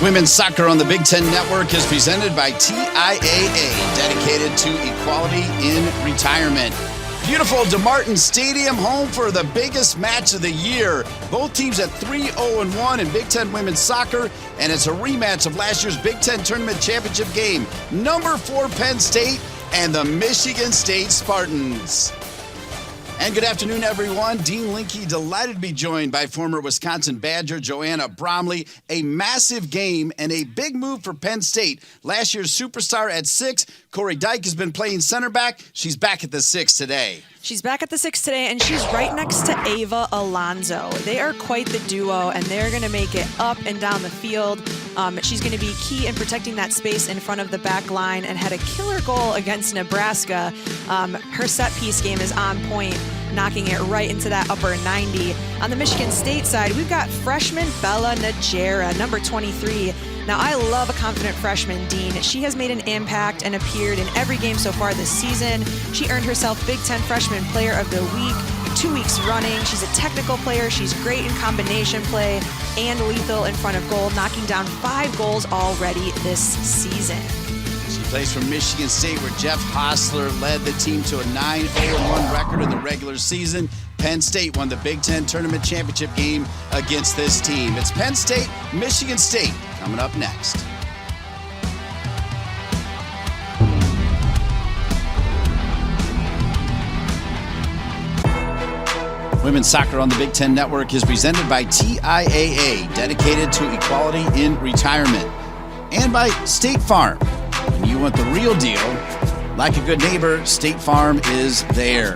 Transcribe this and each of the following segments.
Women's soccer on the Big Ten Network is presented by TIAA, dedicated to equality in retirement. Beautiful DeMartin Stadium, home for the biggest match of the year. Both teams at 3-0-1 in Big Ten women's soccer, and it's a rematch of last year's Big Ten Tournament Championship game. Number 4 Penn State and the Michigan State Spartans. And good afternoon, everyone. Dean Linke, delighted to be joined by former Wisconsin Badger Joanna Bromley. A massive game and a big move for Penn State. Last year's superstar at 6, Corey Dyke, has been playing center back. She's back at the 6 today. She's back at the 6 today, and she's right next to Ava Alonso. They are quite the duo, and they're going to make it up and down the field. She's going to be key in protecting that space in front of the back line and had a killer goal against Nebraska. Her set piece game is on point, knocking it right into that upper 90. On the Michigan State side, we've got freshman Bella Najera, number 23. Now, I love a confident freshman, Dean. She has made an impact and appeared in every game so far this season. She earned herself Big Ten Freshman Player of the Week 2 weeks running. She's a technical player. She's great in combination play and lethal in front of goal, knocking down 5 goals already this season. She plays for Michigan State, where Jeff Hostler led the team to a 9-0-1 record in the regular season. Penn State won the Big Ten Tournament Championship game against this team. It's Penn State, Michigan State, coming up next. Women's soccer on the Big Ten Network is presented by TIAA, dedicated to equality in retirement, and by State Farm. When you want the real deal, like a good neighbor, State Farm is there.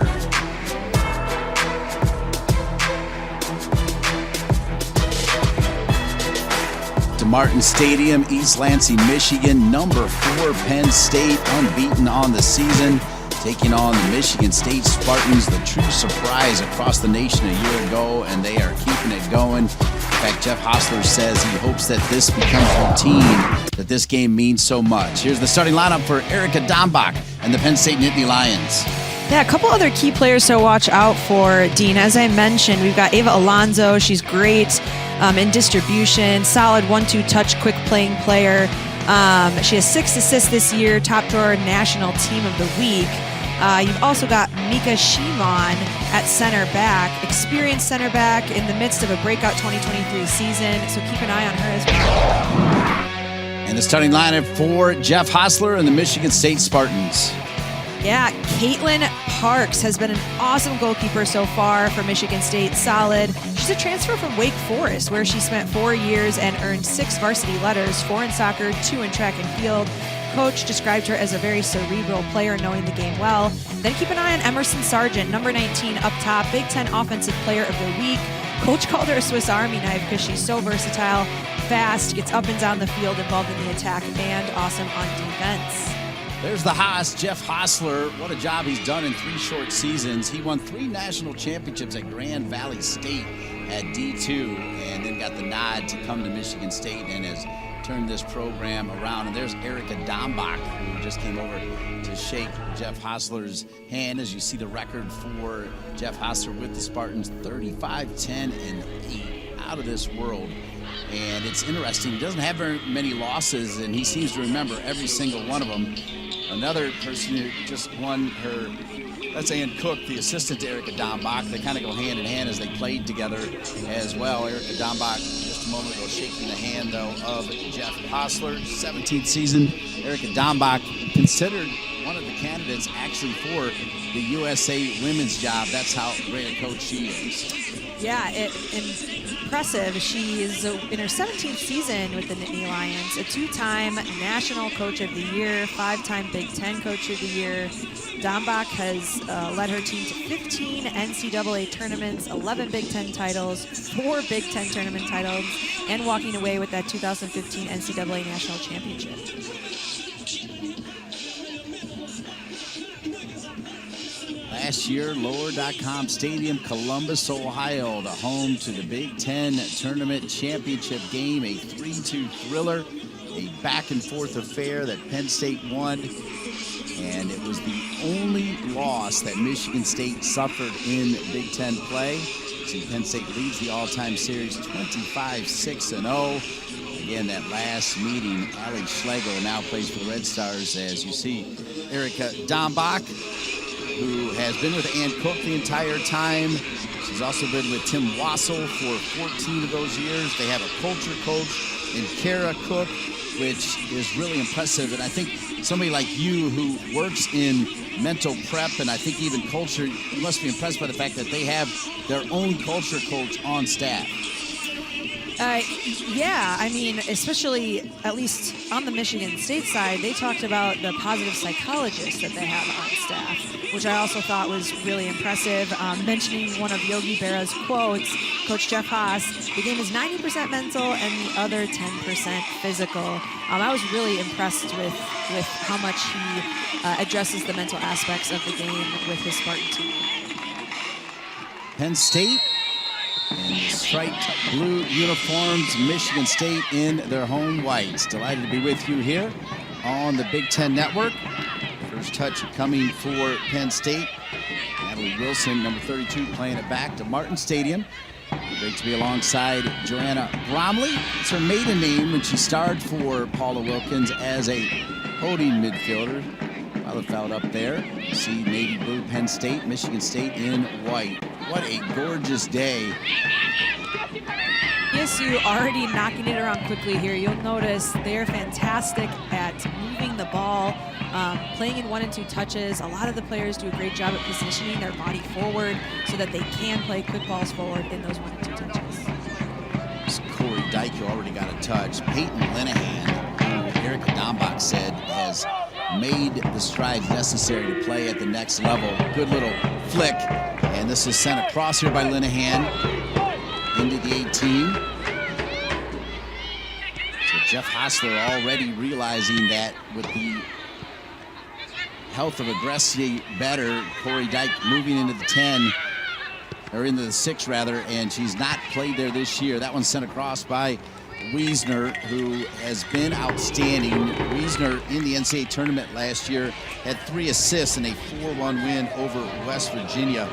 DeMartin Stadium, East Lansing, Michigan. Number 4 Penn State, unbeaten on the season, taking on the Michigan State Spartans, the true surprise across the nation a year ago, and they are keeping it going. In fact, Jeff Hostler says he hopes that this becomes routine, that this game means so much. Here's the starting lineup for Erica Dombach and the Penn State Nittany Lions. Yeah, a couple other key players to watch out for, Dean. As I mentioned, we've got Ava Alonso. She's great in distribution, solid 1-2 touch, quick playing player. She has 6 assists this year, top drawer National Team of the Week. You've also got Mika Shimon at center back, experienced center back in the midst of a breakout 2023 season, so keep an eye on her as well. And the starting lineup for Jeff Hostler and the Michigan State Spartans. Yeah, Caitlin Parks has been an awesome goalkeeper so far for Michigan State. Solid. She's a transfer from Wake Forest, where she spent 4 years and earned 6 varsity letters, 4 in soccer, 2 in track and field. Coach described her as a very cerebral player, knowing the game well. Then keep an eye on Emerson Sargent, number 19 up top, Big Ten Offensive Player of the Week. Coach called her a Swiss Army knife because she's so versatile, fast, gets up and down the field, involved in the attack, and awesome on defense. There's the Haas, Jeff Hostler. What a job he's done in 3 short seasons. He won 3 national championships at Grand Valley State at D2, and then got the nod to come to Michigan State and has turned this program around. And there's Erica Dombach, who just came over to shake Jeff Hostler's hand. As you see the record for Jeff Hostler with the Spartans, 35, 10, and 8, out of this world. And it's interesting, he doesn't have very many losses, and he seems to remember every single one of them. Another person who just won her, that's Ann Cook, the assistant to Erica Dombach. They kind of go hand in hand as they played together as well. Erica Dombach, just a moment ago, shaking the hand, though, of Jeff Hostler. 17th season, Erica Dombach considered one of the candidates actually for the USA women's job. That's how great a coach she is. Yeah, impressive. She is in her 17th season with the Nittany Lions, a 2-time National Coach of the Year, 5-time Big Ten Coach of the Year. Dombach has led her team to 15 NCAA tournaments, 11 Big Ten titles, 4 Big Ten tournament titles, and walking away with that 2015 NCAA National Championship. Last year, Lower.com Stadium, Columbus, Ohio, the home to the Big Ten Tournament Championship game, a 3-2 thriller, a back-and-forth affair that Penn State won, and it was the only loss that Michigan State suffered in Big Ten play. See, Penn State leads the all-time series 25-6-0. again, that last meeting, Allie Schlegel now plays for the Red Stars, as you see Erica Dombach, who has been with Ann Cook the entire time. She's also been with Tim Wassel for 14 of those years. They have a culture coach in Kara Cook, which is really impressive. And I think somebody like you who works in mental prep and I think even culture, you must be impressed by the fact that they have their own culture coach on staff. Yeah, I mean, especially at least on the Michigan State side, they talked about the positive psychologist that they have on staff, which I also thought was really impressive. Mentioning one of Yogi Berra's quotes, Coach Jeff Haas, the game is 90% mental and the other 10% physical. I was really impressed with how much he addresses the mental aspects of the game with his Spartan team. Penn State in striped blue uniforms, Michigan State in their home whites. Delighted to be with you here on the Big Ten Network. First touch coming for Penn State. Natalie Wilson, number 32, playing it back to Martin Stadium. Great to be alongside Joanna Bromley. It's her maiden name when she starred for Paula Wilkins as a holding midfielder. Violet fouled up there. You see navy blue Penn State, Michigan State in white. What a gorgeous day. ESU already knocking it around quickly here. You'll notice they're fantastic at moving the ball, playing in 1 and 2 touches. A lot of the players do a great job at positioning their body forward so that they can play quick balls forward in those 1 and 2 touches. It's Corey Dyke, who already got a touch. Peyton Linehan, who Erica Dombach said has made the strides necessary to play at the next level. Good little flick. And this is sent across here by Linehan into the 18. So Jeff Hostler already realizing that with the health of Aggressive better, Corey Dyke moving into the 10, or into the 6 rather, and she's not played there this year. That one's sent across by Wiesner, who has been outstanding. Wiesner in the NCAA tournament last year had 3 assists in a 4-1 win over West Virginia.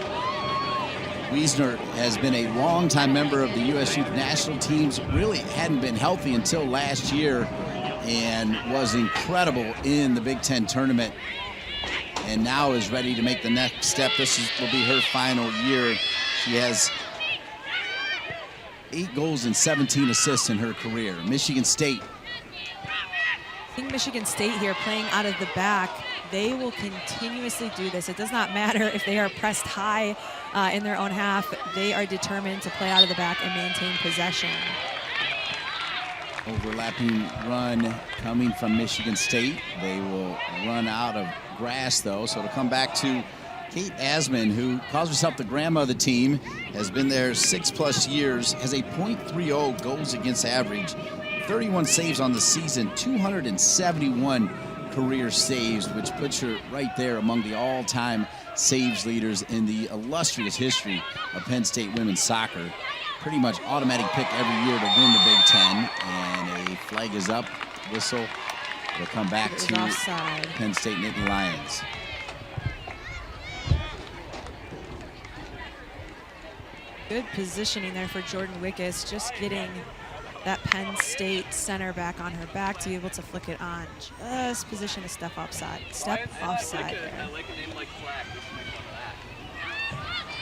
Wiesner has been a longtime member of the U.S. Youth National Teams, really hadn't been healthy until last year, and was incredible in the Big Ten tournament, and now is ready to make the next step. Will be her final year. She has 8 goals and 17 assists in her career. Michigan State. I think Michigan State here playing out of the back, they will continuously do this. It does not matter if they are pressed high in their own half. They are determined to play out of the back and maintain possession. Overlapping run coming from Michigan State. They will run out of grass, though, so it'll come back to Kate Asman, who calls herself the grandma of the team, has been there 6+ years, has a .30 goals against average, 31 saves on the season, 271 career saves, which puts her right there among the all-time saves leaders in the illustrious history of Penn State women's soccer. Pretty much automatic pick every year to win the Big Ten, and a flag is up, whistle. It'll come back to offside. Penn State Nittany Lions. Good positioning there for Jordan Wickus, just getting that Penn State center back on her back to be able to flick it on. Just position a step offside there.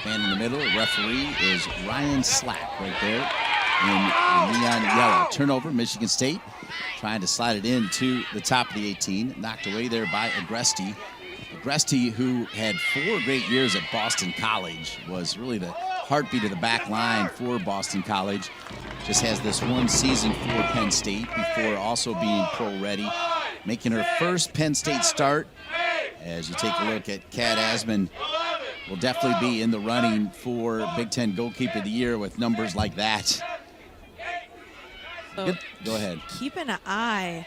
Man in the middle, referee is Ryan Slack right there in neon yellow. Turnover, Michigan State trying to slide it into the top of the 18. Knocked away there by Agresti. Agresti, who had 4 great years at Boston College, was really the heartbeat of the back line for Boston College. Just has this 1 season for Penn State before also being pro-ready. Making her first Penn State start. As you take a look at Kat Asman, will definitely be in the running for Big Ten Goalkeeper of the Year with numbers like that. So go ahead. Keep an eye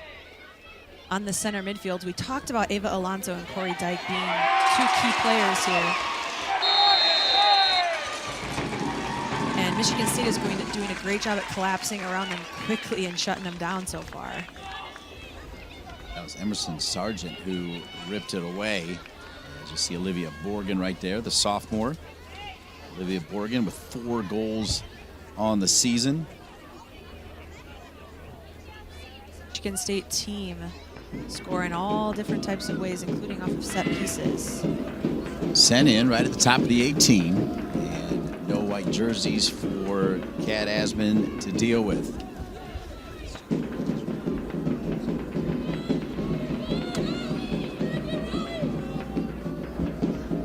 on the center midfield. We talked about Ava Alonso and Corey Dyke being 2 key players here. And Michigan State is doing a great job at collapsing around them quickly and shutting them down so far. That was Emerson Sargent who ripped it away. As you see Olivia Borgen right there, the sophomore. Olivia Borgen with 4 goals on the season. Michigan State team score in all different types of ways, including off of set pieces. Sent in right at the top of the 18. And no white jerseys for Kat Asman to deal with.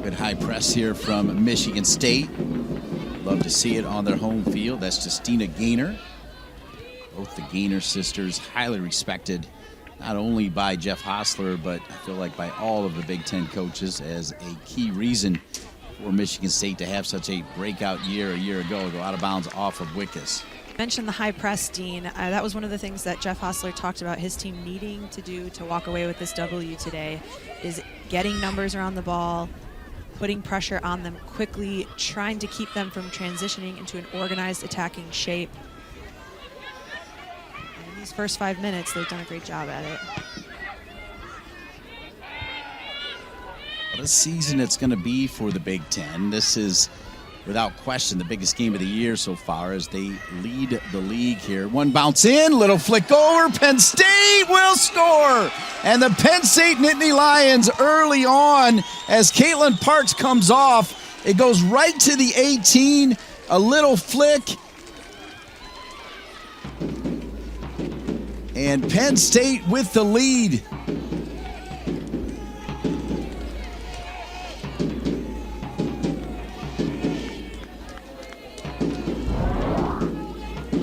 Good high press here from Michigan State. Love to see it on their home field. That's Justina Gaynor. Both the Gaynor sisters, highly respected, not only by Jeff Hostler, but I feel like by all of the Big Ten coaches, as a key reason for Michigan State to have such a breakout year a year ago, go out of bounds off of Wickus. Mentioned the high press, Dean. That was one of the things that Jeff Hostler talked about his team needing to do to walk away with this W today, is getting numbers around the ball, putting pressure on them quickly, trying to keep them from transitioning into an organized attacking shape. And in these first 5 minutes, they've done a great job at it. What a season it's going to be for the Big Ten. This is, without question, the biggest game of the year so far as they lead the league here. One bounce in, little flick over, Penn State will score! And the Penn State Nittany Lions early on, as Caitlin Parks comes off, it goes right to the 18, a little flick. And Penn State with the lead.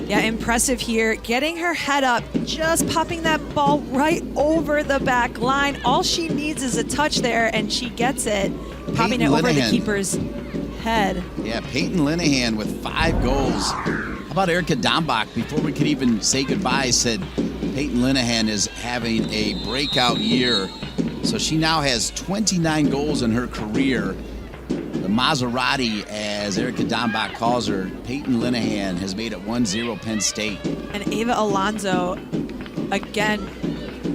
Yeah, impressive here. Getting her head up, just popping that ball right over the back line. All she needs is a touch there, and she gets it. Popping it over the keeper's head. Yeah, Peyton Linehan with 5 goals. How about Erica Dombach? Before we could even say goodbye, said Peyton Linehan is having a breakout year. So she now has 29 goals in her career. The Maserati, as Erica Dombach calls her, Peyton Linehan, has made it 1-0 Penn State. And Ava Alonso, again,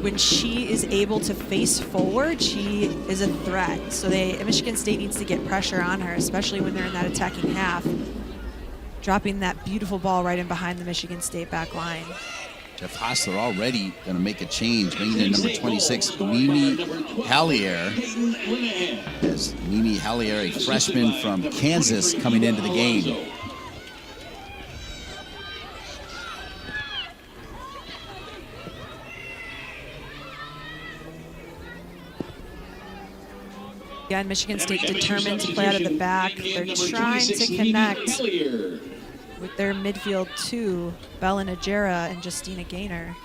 when she is able to face forward, she is a threat. So Michigan State needs to get pressure on her, especially when they're in that attacking half. Dropping that beautiful ball right in behind the Michigan State back line. Jeff Hostler already going to make a change, bringing in number 26, Mimi Hallier. As Mimi Hallier, a freshman from Kansas, coming into the game. Again, Michigan State determined to play out of the back. They're trying to connect with their midfield two, Bella Najera and Justina Gaynor.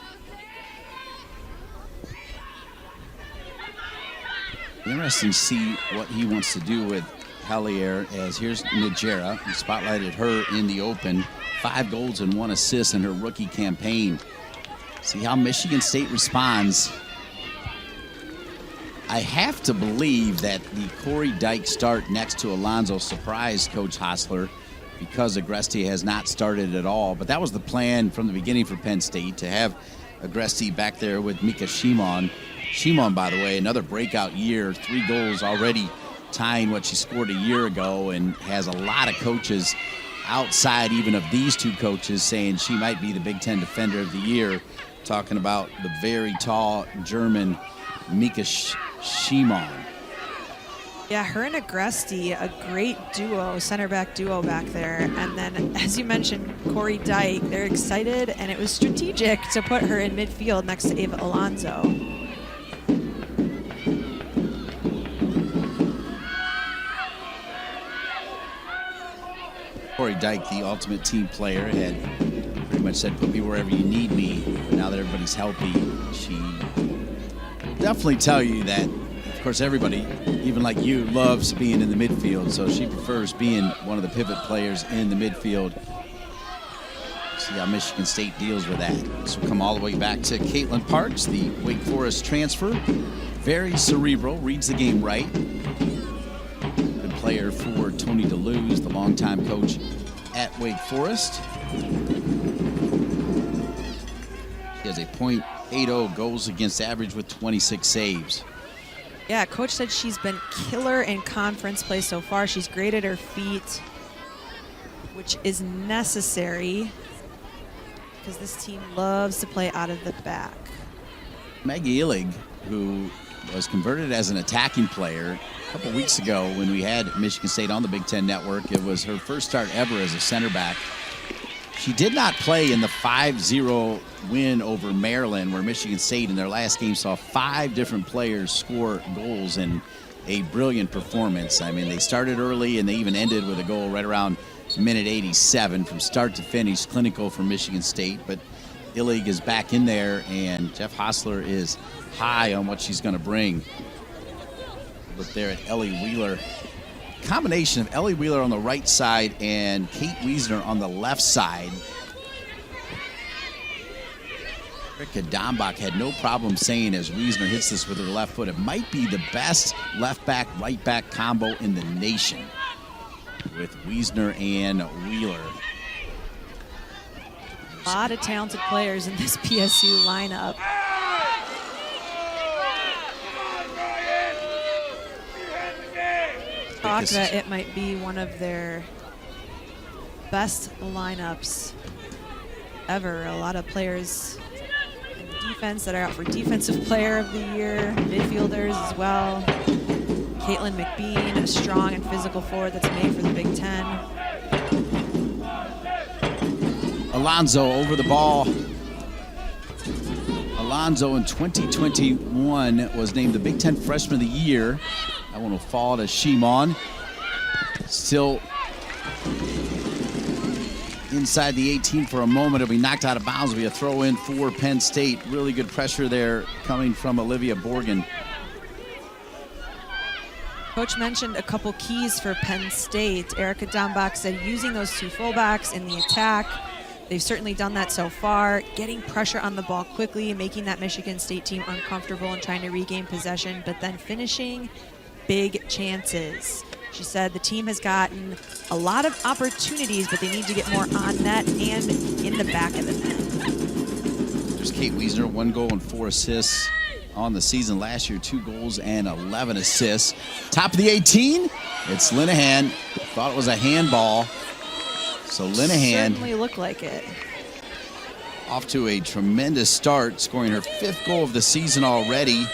Interesting to see what he wants to do with Hallier, as here's Najera. He spotlighted her in the open. 5 goals and 1 assist in her rookie campaign. See how Michigan State responds. I have to believe that the Corey Dyke start next to Alonso surprised Coach Hostler, because Agresti has not started at all. But that was the plan from the beginning for Penn State, to have Agresti back there with Mika Shimon. Shimon, by the way, another breakout year, 3 goals already, tying what she scored a year ago, and has a lot of coaches outside even of these 2 coaches saying she might be the Big Ten Defender of the Year, talking about the very tall German Mika Shimon. Yeah, her and Agresti, a great duo, center back duo back there. And then, as you mentioned, Corey Dyke, they're excited, and it was strategic to put her in midfield next to Ava Alonso. Corey Dyke, the ultimate team player, had pretty much said, put me wherever you need me. Now that everybody's healthy, she will definitely tell you that, of course, everybody, even like you, loves being in the midfield, so she prefers being one of the pivot players in the midfield. See how Michigan State deals with that. This will come all the way back to Caitlin Parks, the Wake Forest transfer. Very cerebral, reads the game right. Good player for Tony DeLuz, the longtime coach at Wake Forest. He has a .80 goals against average with 26 saves. Yeah, coach said she's been killer in conference play so far. She's great at her feet, which is necessary because this team loves to play out of the back. Maggie Illig, who was converted as an attacking player a couple weeks ago when we had Michigan State on the Big Ten Network. It was her first start ever as a center back. She did not play in the 5-0 win over Maryland, where Michigan State in their last game saw 5 different players score goals in a brilliant performance. I mean, they started early and they even ended with a goal right around minute 87 from start to finish, clinical for Michigan State. But Illig is back in there, and Jeff Hostler is high on what she's going to bring. Look there at Ellie Wheeler. Combination of Ellie Wheeler on the right side and Kate Wiesner on the left side. Erica Dombach had no problem saying as Wiesner hits this with her left foot, it might be the best left back, right back combo in the nation with Wiesner and Wheeler. A lot of talented players in this PSU lineup. Talk that it might be one of their best lineups ever. A lot of players in defense that are out for Defensive Player of the Year, midfielders as well. Caitlin McBean, a strong and physical forward that's made for the Big Ten. Alonzo over the ball. Alonzo in 2021 was named the Big Ten Freshman of the Year. That one will fall to Shimon. Still inside the 18 for a moment. It'll be knocked out of bounds. It'll be a throw in for Penn State. Really good pressure there coming from Olivia Borgen. Coach mentioned a couple keys for Penn State. Erica Dombach said using those 2 fullbacks in the attack. They've certainly done that so far, getting pressure on the ball quickly, making that Michigan State team uncomfortable and trying to regain possession, but then finishing big chances. She said the team has gotten a lot of opportunities, but they need to get more on net and in the back of the net. There's Kate Wiesner, 1 goal and 4 assists on the season last year, 2 goals and 11 assists. Top of the 18, it's Linehan. Thought it was a handball. So Linehan certainly looked like it. Off to a tremendous start, scoring her 5th goal of the season already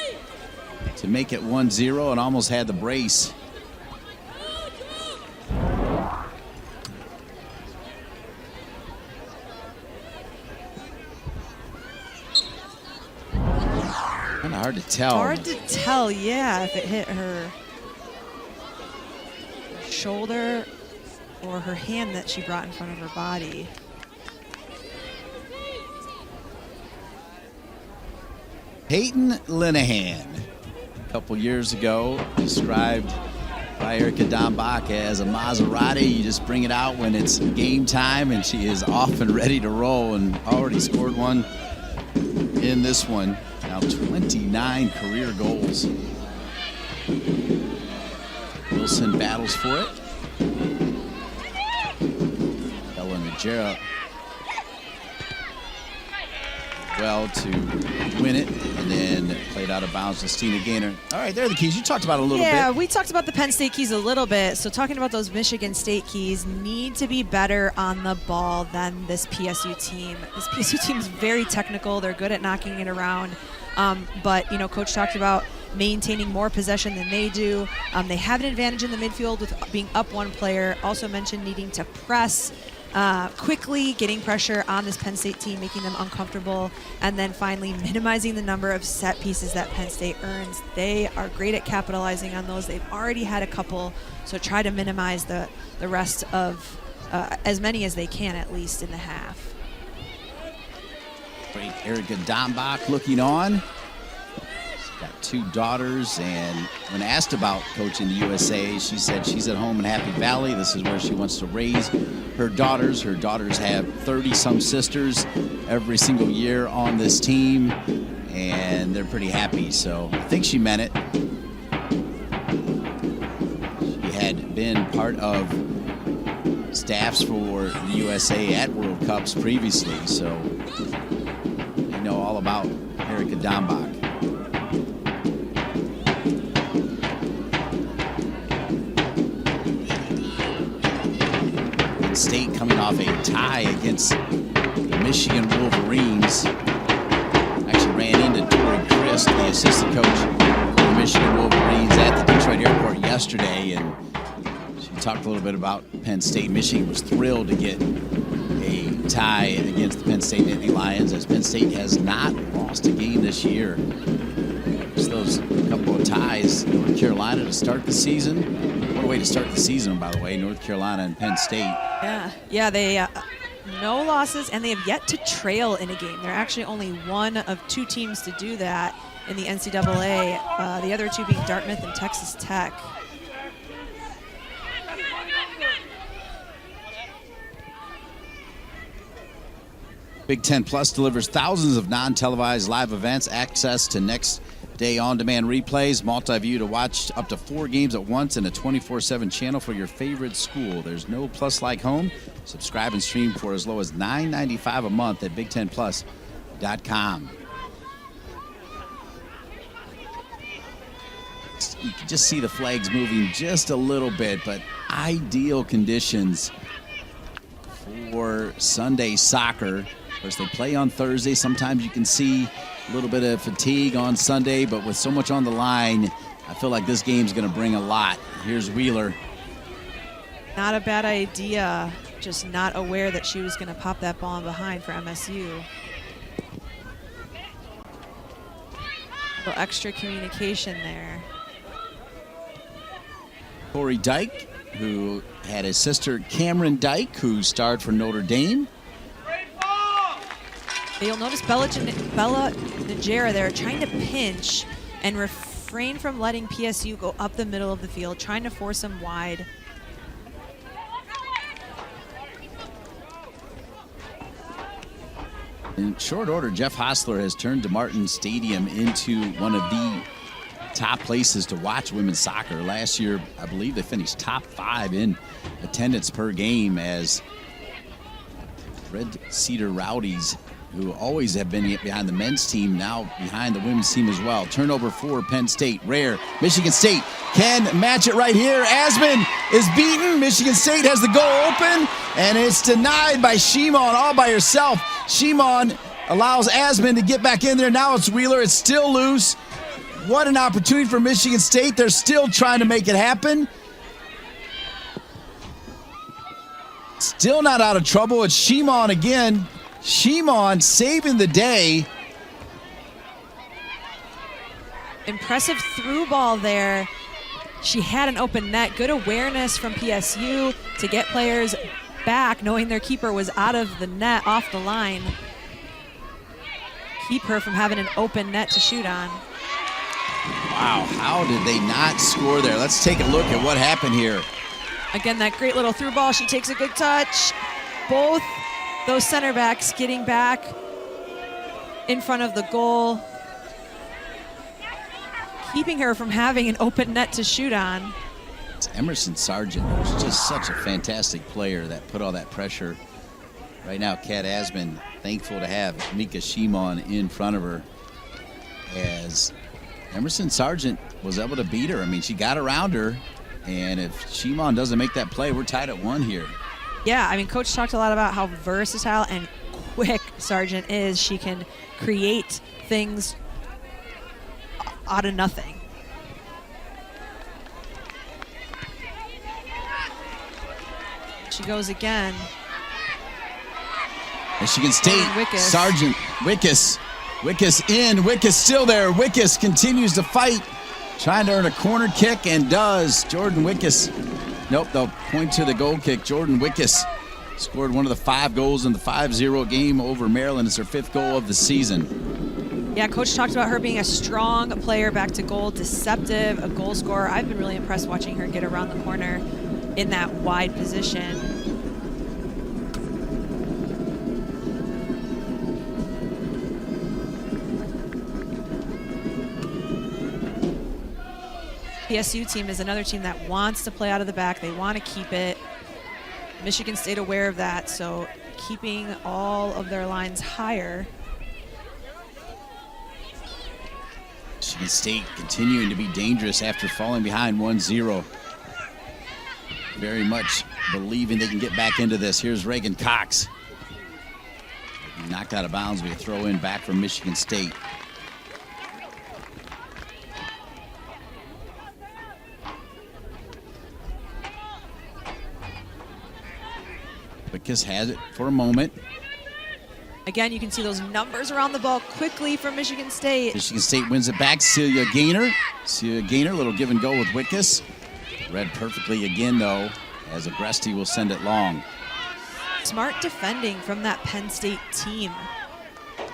to make it 1-0 and almost had the brace. Kind of hard to tell. Hard to tell, yeah, if it hit her shoulder or her hand that she brought in front of her body. Peyton Linehan, a couple years ago, described by Erica Dombach as a Maserati. You just bring it out when it's game time, and she is off and ready to roll, and already scored one in this one. Now 29 career goals. Wilson battles for it. Ellen Najera well to win it, and then played out of bounds to Stina Gaynor. All right, there are the keys. You talked about it a little bit. Yeah, we talked about the Penn State keys a little bit. So talking about those Michigan State keys, need to be better on the ball than this PSU team. This PSU team is very technical. They're good at knocking it around. But, you know, Coach talked about maintaining more possession than they do. They have an advantage in the midfield with being up 1 player. Also mentioned needing to press quickly, getting pressure on this Penn State team, making them uncomfortable, and then finally minimizing the number of set pieces that Penn State earns. They are great at capitalizing on those. They've already had a couple, so try to minimize the rest of as many as they can, at least in the half. Great Erica Dombach looking on. She's got 2 daughters, and when asked about coaching the USA, she said she's at home in Happy Valley. This is where she wants to raise her daughters. Her daughters have 30-some sisters every single year on this team, and they're pretty happy, so I think she meant it. She had been part of staffs for the USA at World Cups previously, so they know all about Erica Dombach. State coming off a tie against the Michigan Wolverines. Actually ran into Tori Cribb Fisk, the assistant coach for the Michigan Wolverines, at the Detroit airport yesterday, and she talked a little bit about Penn State. Michigan was thrilled to get a tie against the Penn State Nittany Lions, as Penn State has not lost a game this year. Just those couple of ties. North Carolina to start the season. What a way to start the season, by the way. North Carolina and Penn State. Yeah, they no losses, and they have yet to trail in a game. They're actually only one of two teams to do that in the NCAA. The other two being Dartmouth and Texas Tech. Big Ten Plus delivers thousands of non-televised live events, access to next-day on-demand replays, multi-view to watch up to 4 games at once, and a 24/7 channel for your favorite school. There's no Plus like home. Subscribe and stream for as low as $9.95 a month at BigTenPlus.com. You can just see the flags moving just a little bit, but ideal conditions for Sunday soccer. Of course, they play on Thursday. Sometimes you can see a little bit of fatigue on Sunday, but with so much on the line, I feel like this game's going to bring a lot. Here's Wheeler. Not a bad idea. Just not aware that she was going to pop that ball in behind for MSU. A little extra communication there. Corey Dyke, who had his sister Cameron Dyke, who starred for Notre Dame. You'll notice Bella Najera there trying to pinch and refrain from letting PSU go up the middle of the field, trying to force them wide. In short order, Jeff Hostler has turned DeMartin Stadium into one of the top places to watch women's soccer. Last year, I believe they finished top 5 in attendance per game, as Red Cedar Rowdies, who always have been behind the men's team, now behind the women's team as well. Turnover for Penn State. Rare. Michigan State can match it right here. Asman is beaten. Michigan State has the goal open, and it's denied by Shimon all by herself. Shimon allows Asman to get back in there. Now it's Wheeler. It's still loose. What an opportunity for Michigan State. They're still trying to make it happen. Still not out of trouble. It's Shimon again. Shimon saving the day. Impressive through ball there. She had an open net. Good awareness from PSU to get players back, knowing their keeper was out of the net, off the line. Keep her from having an open net to shoot on. Wow, how did they not score there? Let's take a look at what happened here. Again, that great little through ball. She takes a good touch. Both those center backs getting back in front of the goal, keeping her from having an open net to shoot on. It's Emerson Sargent, who's just such a fantastic player that put all that pressure. Right now, Kat Asman, thankful to have Mika Shimon in front of her, as Emerson Sargent was able to beat her. I mean, she got around her, and if Shimon doesn't make that play, we're tied at 1 here. Yeah, I mean, Coach talked a lot about how versatile and quick Sargent is. She can create things out of nothing. She goes again. Michigan State, Sargent, Wickus in, Wickus still there. Wickus continues to fight, trying to earn a corner kick, and does. Jordan Wickus. Nope, they'll point to the goal kick. Jordan Wickus scored one of the 5 goals in the 5-0 game over Maryland. It's her 5th goal of the season. Yeah, Coach talked about her being a strong player back to goal, deceptive, a goal scorer. I've been really impressed watching her get around the corner in that wide position. PSU team is another team that wants to play out of the back. They want to keep it. Michigan State aware of that, so keeping all of their lines higher. Michigan State continuing to be dangerous after falling behind 1-0. Very much believing they can get back into this. Here's Reagan Cox. Knocked out of bounds. We throw in back from Michigan State. Wickes has it for a moment. Again, you can see those numbers around the ball quickly from Michigan State. Michigan State wins it back. Celia Gaynor. Celia Gaynor, a little give and go with Wickes. Read perfectly again, though, as Agresti will send it long. Smart defending from that Penn State team.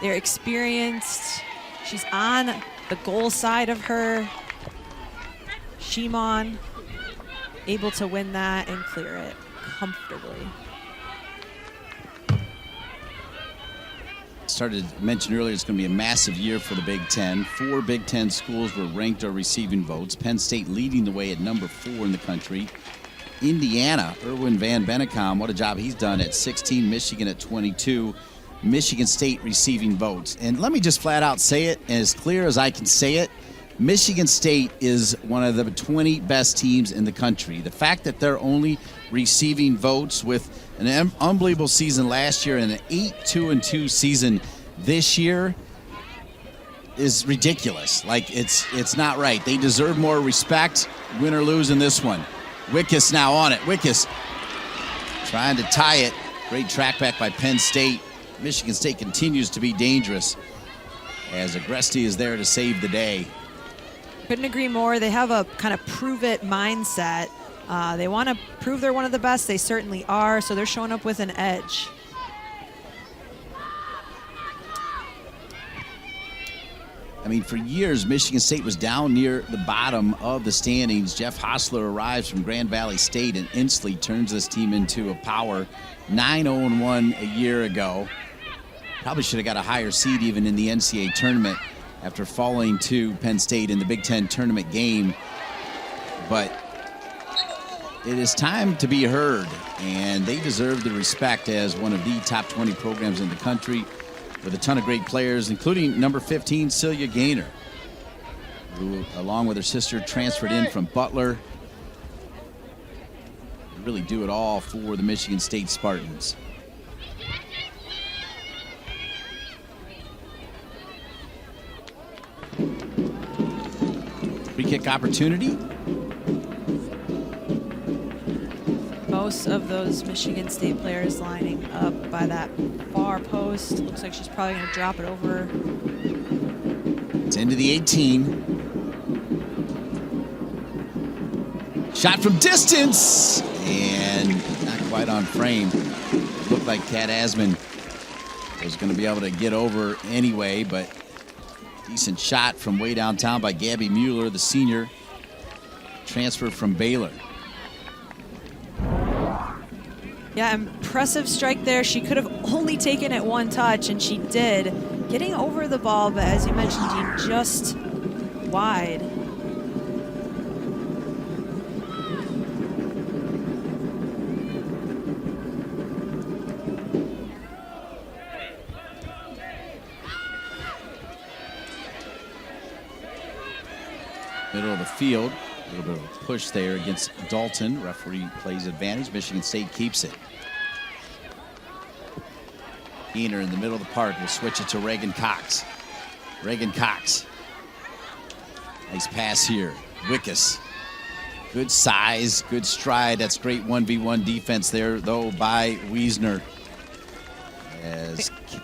They're experienced. She's on the goal side of her. Shimon able to win that and clear it comfortably. Started to mention earlier, it's going to be a massive year for the Big Ten. 4 Big Ten schools were ranked or receiving votes. Penn State leading the way at number 4 in the country. Indiana, Erwin Van Bennekom, what a job he's done at 16. Michigan at 22. Michigan State receiving votes. And let me just flat out say it, as clear as I can say it, Michigan State is one of the 20 best teams in the country. The fact that they're only receiving votes with an unbelievable season last year and an 8-2-2 season this year is ridiculous. Like, it's not right. They deserve more respect, win or lose in this one. Wickes now on it. Wickes trying to tie it. Great track back by Penn State. Michigan State continues to be dangerous as Agresti is there to save the day. Couldn't agree more. They have a kind of prove-it mindset. They want to prove they're one of the best. They certainly are, so they're showing up with an edge. I mean, for years, Michigan State was down near the bottom of the standings. Jeff Hostler arrives from Grand Valley State and instantly turns this team into a power. 9-0-1 a year ago. Probably should have got a higher seed even in the NCAA tournament after falling to Penn State in the Big Ten tournament game. But it is time to be heard, and they deserve the respect as one of the top 20 programs in the country with a ton of great players, including number 15, Celia Gaynor, who, along with her sister, transferred in from Butler. They really do it all for the Michigan State Spartans. Free kick opportunity. Most of those Michigan State players lining up by that far post. Looks like she's probably going to drop it over. It's into the 18. Shot from distance, and not quite on frame. It looked like Kat Asman was going to be able to get over anyway, but decent shot from way downtown by Gabby Mueller, the senior, transfer from Baylor. Yeah, impressive strike there. She could have only taken it one touch, and she did. Getting over the ball, but as you mentioned, Dean, just wide. Middle of the field. A little bit of a push there against Dalton. Referee plays advantage. Michigan State keeps it. Gaynor in the middle of the park will switch it to Reagan Cox. Reagan Cox. Nice pass here. Wickes. Good size, good stride. That's great 1v1 defense there, though, by Wiesner.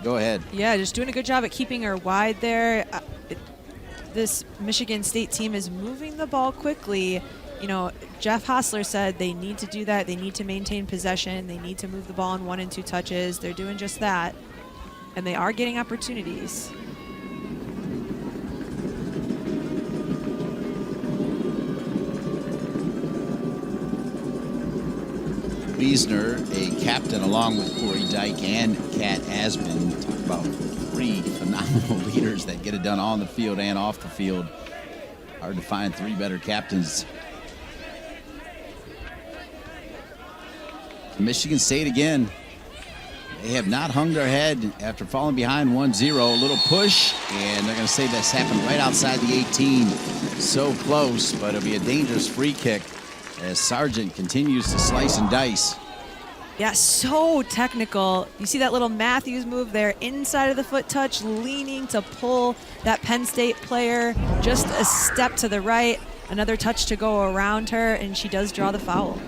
Go ahead. Yeah, just doing a good job at keeping her wide there. This Michigan State team is moving the ball quickly. You know, Jeff Hostler said they need to do that. They need to maintain possession. They need to move the ball in 1 and 2 touches. They're doing just that. And they are getting opportunities. Wiesner, a captain along with Corey Dyke and Kat Asman. Talk about 3 phenomenal leaders that get it done on the field and off the field. Hard to find 3 better captains. Michigan State again. They have not hung their head after falling behind 1-0. A little push, and they're going to say this happened right outside the 18. So close, but it'll be a dangerous free kick as Sargent continues to slice and dice. Yeah, so technical. You see that little Matthews move there, inside of the foot touch, leaning to pull that Penn State player just a step to the right. Another touch to go around her, and she does draw the foul.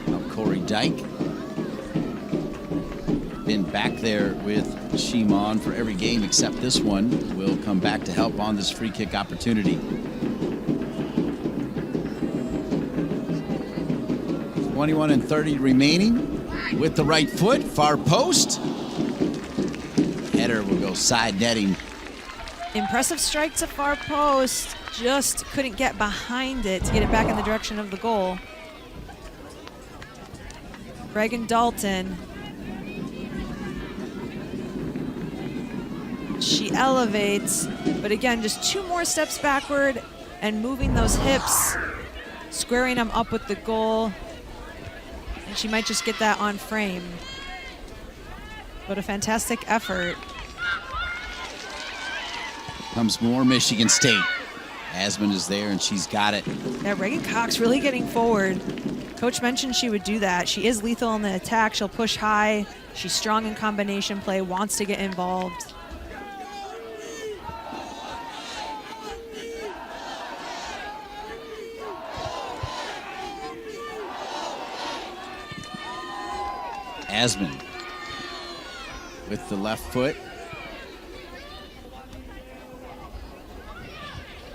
Now Corey Dyke been back there with Shimon for every game except this one. Will come back to help on this free kick opportunity. 21:30 remaining with the right foot, far post. Header will go side netting. Impressive strike to far post. Just couldn't get behind it to get it back in the direction of the goal. Reagan Dalton. She elevates, but again, just 2 more steps backward and moving those hips, squaring them up with the goal. And she might just get that on frame. But a fantastic effort. Comes more Michigan State. Asmund is there, and she's got it. Yeah, Reagan Cox really getting forward. Coach mentioned she would do that. She is lethal in the attack. She'll push high. She's strong in combination play, wants to get involved. Asmund with the left foot.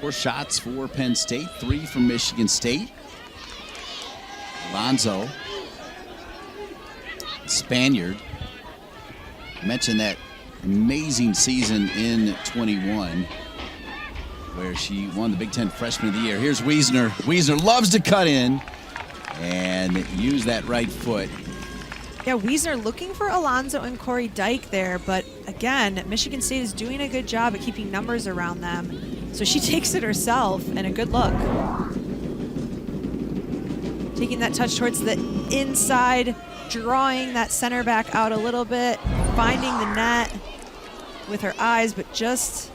4 shots for Penn State, 3 from Michigan State. Alonso, Spaniard. I mentioned that amazing season in 21 where she won the Big Ten Freshman of the Year. Here's Wiesner. Wiesner loves to cut in and use that right foot. Yeah, Wiesner looking for Alonso and Corey Dyke there, but again, Michigan State is doing a good job at keeping numbers around them. So she takes it herself, and a good look. Taking that touch towards the inside, drawing that center back out a little bit, finding the net with her eyes, but just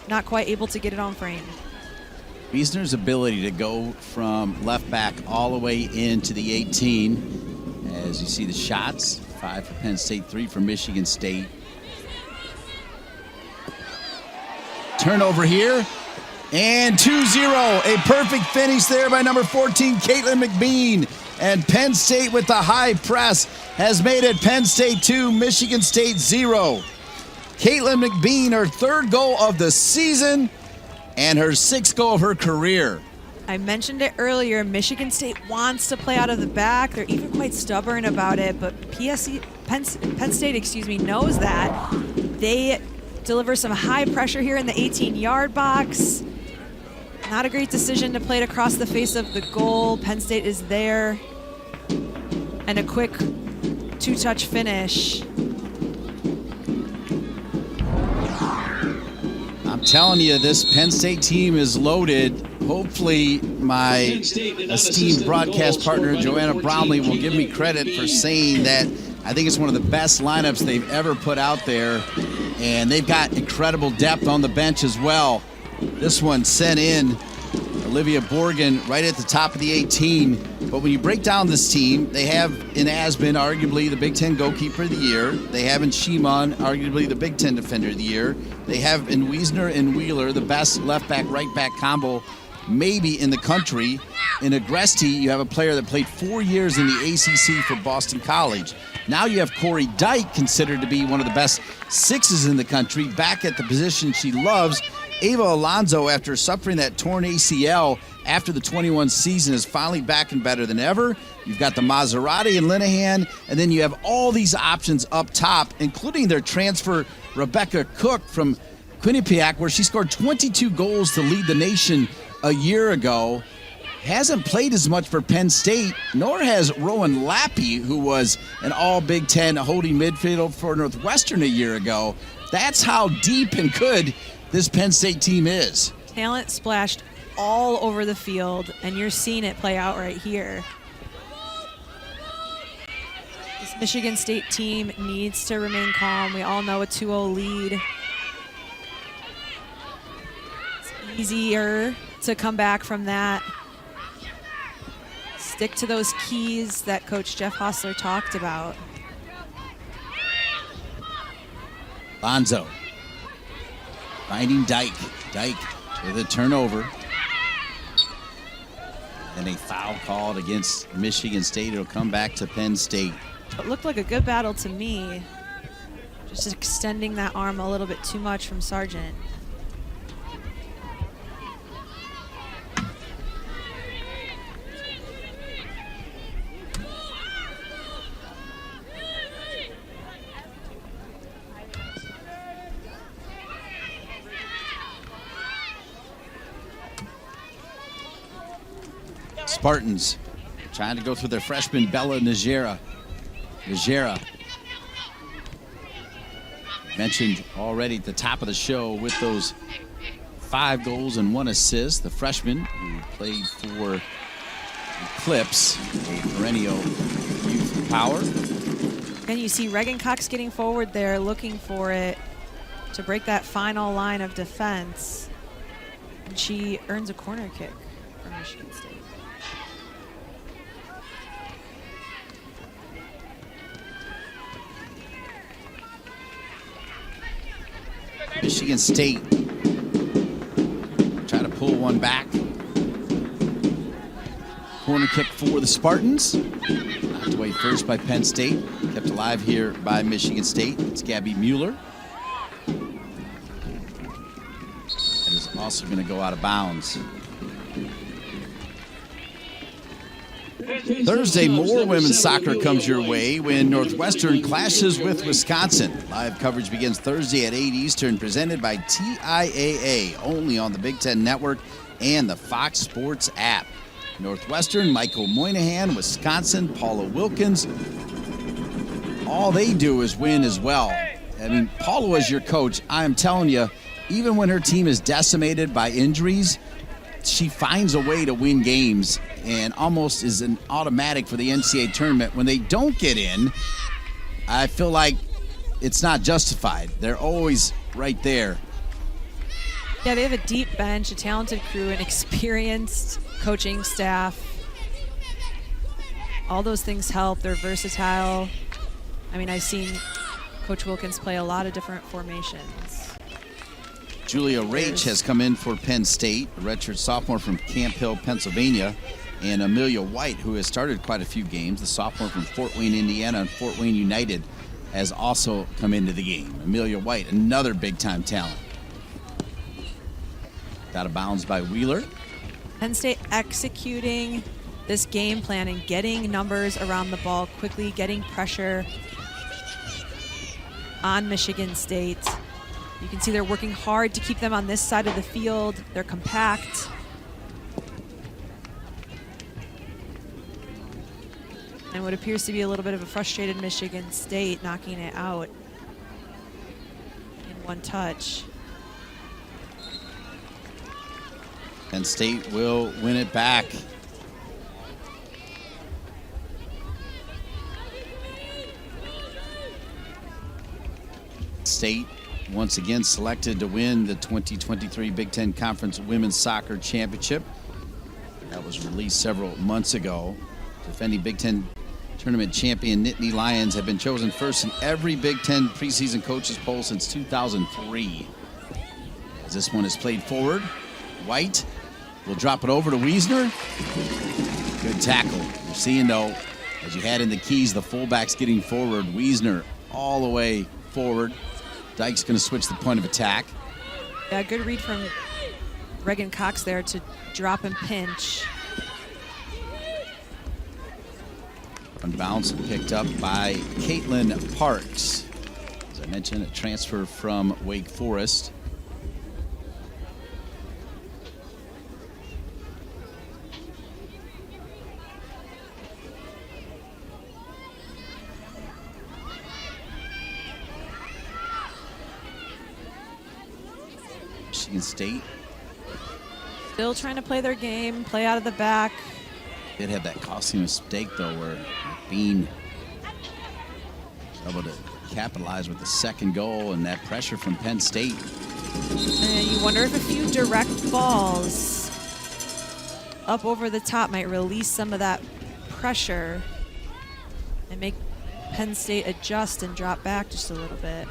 not quite able to get it on frame. Wiesner's ability to go from left back all the way into the 18. As you see the shots, 5 for Penn State, 3 for Michigan State. Turnover here, and 2-0. A perfect finish there by number 14, Caitlin McBean. And Penn State with the high press has made it Penn State 2, Michigan State 0. Caitlin McBean, her 3rd goal of the season and her 6th goal of her career. I mentioned it earlier, Michigan State wants to play out of the back. They're even quite stubborn about it, but Penn State, knows that. They deliver some high pressure here in the 18-yard box. Not a great decision to play it across the face of the goal. Penn State is there. And a quick 2-touch finish. I'm telling you, this Penn State team is loaded. Hopefully, my esteemed broadcast partner, Joanna Bromley, will give me credit for saying that I think it's one of the best lineups they've ever put out there. And they've got incredible depth on the bench as well. This one sent in Olivia Borgen right at the top of the 18. But when you break down this team, they have in Asmund arguably the Big Ten goalkeeper of the year. They have in Shimon arguably the Big Ten defender of the year. They have in Wiesner and Wheeler the best left back, right back combo maybe in the country. In Agresti, you have a player that played 4 years in the ACC for Boston College. Now you have Corey Dyke, considered to be one of the best 6s in the country, back at the position she loves. Ava Alonso, after suffering that torn ACL after the 21 season, is finally back and better than ever. You've got the Maserati and Linehan, and then you have all these options up top, including their transfer Rebecca Cook from Quinnipiac, where she scored 22 goals to lead the nation a year ago. Hasn't played as much for Penn State, nor has Rowan Lappy, who was an all-Big Ten holding midfielder for Northwestern a year ago. That's how deep and good this Penn State team is. Talent splashed all over the field, and you're seeing it play out right here. This Michigan State team needs to remain calm. We all know a 2-0 lead. It's easier to come back from that. Stick to those keys that Coach Jeff Hostler talked about. Lonzo finding Dyke. Dyke with a turnover. And a foul called against Michigan State. It'll come back to Penn State. It looked like a good battle to me. Just extending that arm a little bit too much from Sargent. Spartans trying to go through their freshman, Bella Najera. Mentioned already at the top of the show with those 5 goals and 1 assist. The freshman who played for Eclipse, a perennial youth power. And you see Reagan Cox getting forward there, looking for it to break that final line of defense. And she earns a corner kick for Michigan State. Michigan State try to pull one back. Corner kick for the Spartans. Knocked away first by Penn State. Kept alive here by Michigan State. It's Gabby Mueller. That is also going to go out of bounds. Thursday, more women's soccer comes your way when Northwestern clashes with Wisconsin. Live coverage begins Thursday at 8 Eastern, presented by TIAA, only on the Big Ten Network and the Fox Sports app. Northwestern, Michael Moynihan. Wisconsin, Paula Wilkins. All they do is win as well. I mean, Paula was your coach. I am telling you, even when her team is decimated by injuries, she finds a way to win games and almost is an automatic for the NCAA tournament. When they don't get in, I feel like it's not justified. They're always right there. Yeah, they have a deep bench, a talented crew, an experienced coaching staff. All those things help. They're versatile. I mean, I've seen Coach Wilkins play a lot of different formations. Julia Rach has come in for Penn State, a redshirt sophomore from Camp Hill, Pennsylvania. And Amelia White, who has started quite a few games, the sophomore from Fort Wayne, Indiana, and Fort Wayne United, has also come into the game. Amelia White, another big-time talent. Out of bounds by Wheeler. Penn State executing this game plan and getting numbers around the ball quickly, getting pressure on Michigan State. You can see they're working hard to keep them on this side of the field. They're compact. And what appears to be a little bit of a frustrated Michigan State knocking it out in one touch. Penn State will win it back. State once again selected to win the 2023 Big Ten Conference Women's Soccer Championship. That was released several months ago. Defending Big Ten Tournament champion Nittany Lions have been chosen first in every Big Ten preseason coaches poll since 2003. As this one is played forward, White will drop it over to Wiesner. Good tackle. You're seeing, though, as you had in the keys, the fullbacks getting forward. Wiesner all the way forward. Dyke's going to switch the point of attack. Yeah, good read from Reagan Cox there to drop and pinch. On bounce, picked up by Caitlin Parks. As I mentioned, a transfer from Wake Forest. Michigan State Still trying to play their game, play out of the back. did have that costly mistake, though, where Bean was able to capitalize with the second goal and that pressure from Penn State. And you wonder if a few direct balls up over the top might release some of that pressure and make Penn State adjust and drop back just a little bit.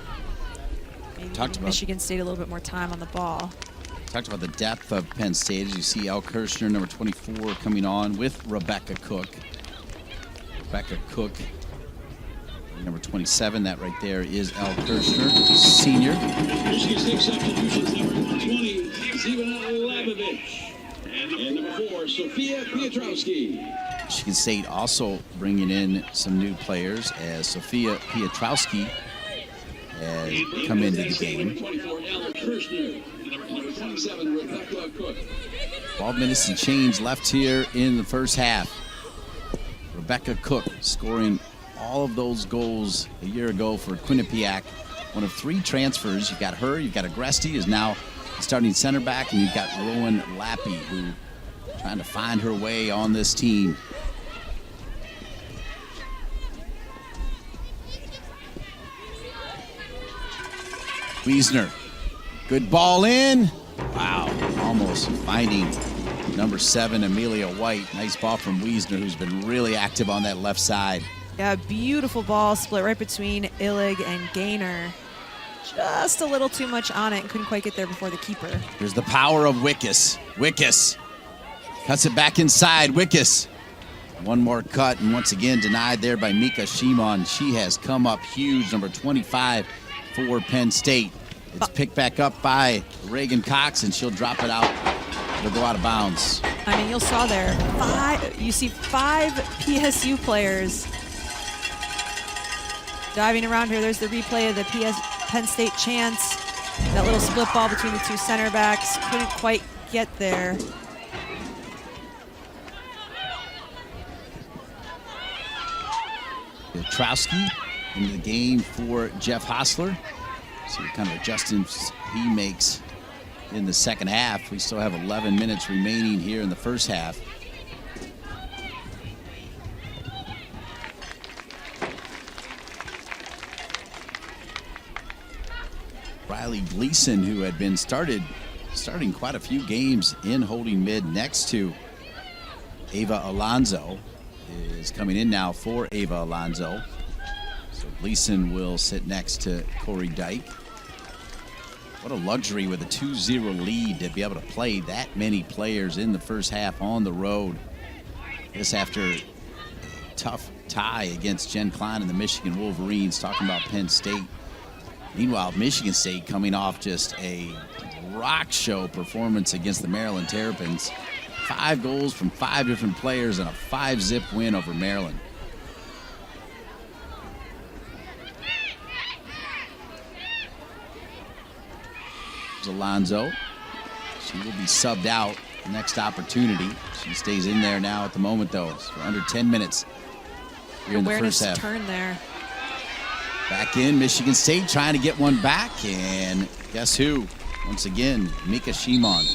Maybe give Michigan State a little bit more time on the ball. Talked about the depth of Penn State. As you see, Elle Kirshner, number 24, coming on with Rebecca Cook. Rebecca Cook Number 27, that right there is Elle Kirshner, senior. Michigan State substitutions, number 20, Zivana Labovich. And number 4, Sophia Piotrowski. Michigan State also bringing in some new players as Sophia Piotrowski has come into the game. Number 24, Elle Kirshner. Number 27, Rebecca Cook. 12 minutes and change left here in the first half. Rebecca Cook scoring all of those goals a year ago for Quinnipiac. One of 3 transfers. You've got her, you've got Agresti, who's now starting center back, and you've got Rowan Lappy, who trying to find her way on this team. Wiesner, good ball in. Wow, almost finding number 7, Amelia White. Nice ball from Wiesner, who's been really active on that left side. Yeah, beautiful ball split right between Illig and Gaynor. Just a little too much on it and couldn't quite get there before the keeper. Here's the power of Wickus. Wickus cuts it back inside. Wickus. One more cut, and once again denied there by Mika Shimon. She has come up huge, number 25 for Penn State. It's picked back up by Reagan Cox, and she'll drop it out. It'll go out of bounds. I mean, you saw there, you see 5 PSU players diving around here. There's the replay of the Penn State chance. That little split ball between the 2 center backs. Couldn't quite get there. Piotrowski into the game for Jeff Hostler. See what kind of adjustments he makes in the second half. We still have 11 minutes remaining here in the first half. Riley Gleason, who had been starting quite a few games in holding mid next to Ava Alonso, is coming in now for Ava Alonso. So Gleason will sit next to Corey Dyke. What a luxury with a 2-0 lead to be able to play that many players in the first half on the road. This after a tough tie against Jen Klein and the Michigan Wolverines, talking about Penn State. Meanwhile, Michigan State coming off just a rock show performance against the Maryland Terrapins. 5 goals from 5 different players and a 5-zip win over Maryland. Alonso. She will be subbed out next opportunity. She stays in there now at the moment, though. For under 10 minutes here in the first half. Turn there. Back in, Michigan State trying to get one back, and guess who? Once again, Mika Shimon.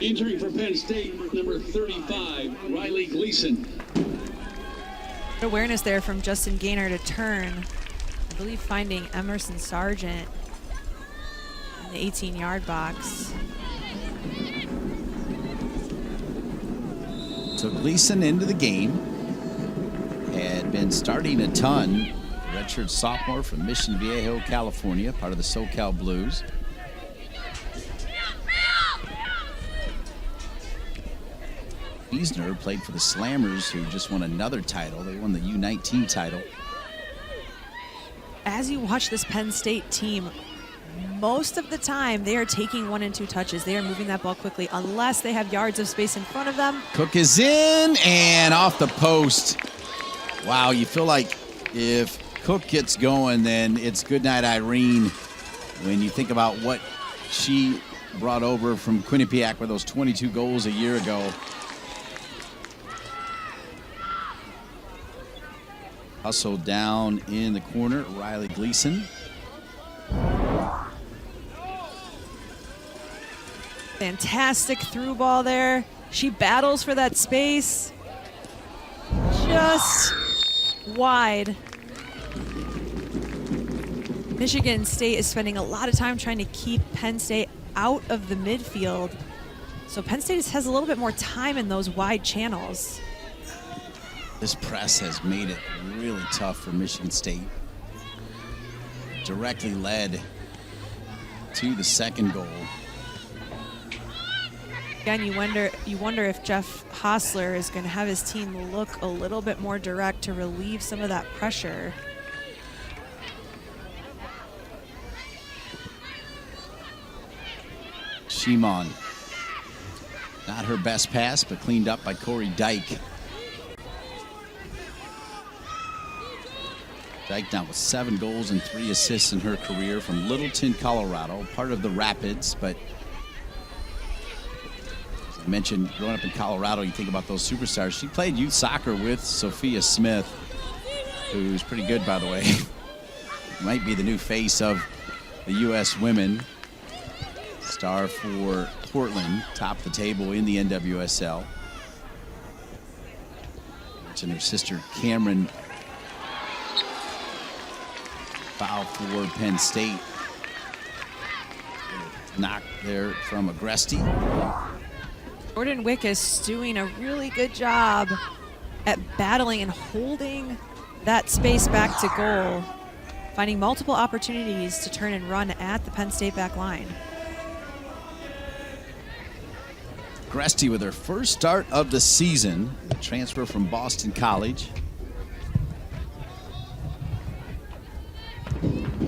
Entering for Penn State, number 35, Riley Gleason. Awareness there from Justin Gaynor to turn. I believe finding Emerson Sargent in the 18-yard box. So Gleason into the game. Had been starting a ton. Redshirt sophomore from Mission Viejo, California, part of the SoCal Blues. Wiesner played for the Slammers, who just won another title. They won the U19 title. As you watch this Penn State team, most of the time they are taking 1 and 2 touches. They are moving that ball quickly unless they have yards of space in front of them. Cook is in and off the post. Wow, you feel like if Cook gets going, then it's goodnight Irene when you think about what she brought over from Quinnipiac with those 22 goals a year ago. Hustled down in the corner, Riley Gleason. Fantastic through ball there. She battles for that space. Just wide. Michigan State is spending a lot of time trying to keep Penn State out of the midfield. So Penn State has a little bit more time in those wide channels. This press has made it really tough for Michigan State. Directly led to the second goal. Again, you wonder if Jeff Hostler is going to have his team look a little bit more direct to relieve some of that pressure. Shimon. Not her best pass, but cleaned up by Corey Dyke. Dyke now with 7 goals and 3 assists in her career from Littleton, Colorado, part of the Rapids. But as I mentioned, growing up in Colorado, you think about those superstars. She played youth soccer with Sophia Smith, who's pretty good, by the way. Might be the new face of the U.S. women. Star for Portland, top the table in the NWSL. And her sister Cameron, foul for Penn State. Knock there from Agresti. Jordan Wick is doing a really good job at battling and holding that space back to goal, finding multiple opportunities to turn and run at the Penn State back line. Agresti with her first start of the season, transfer from Boston College.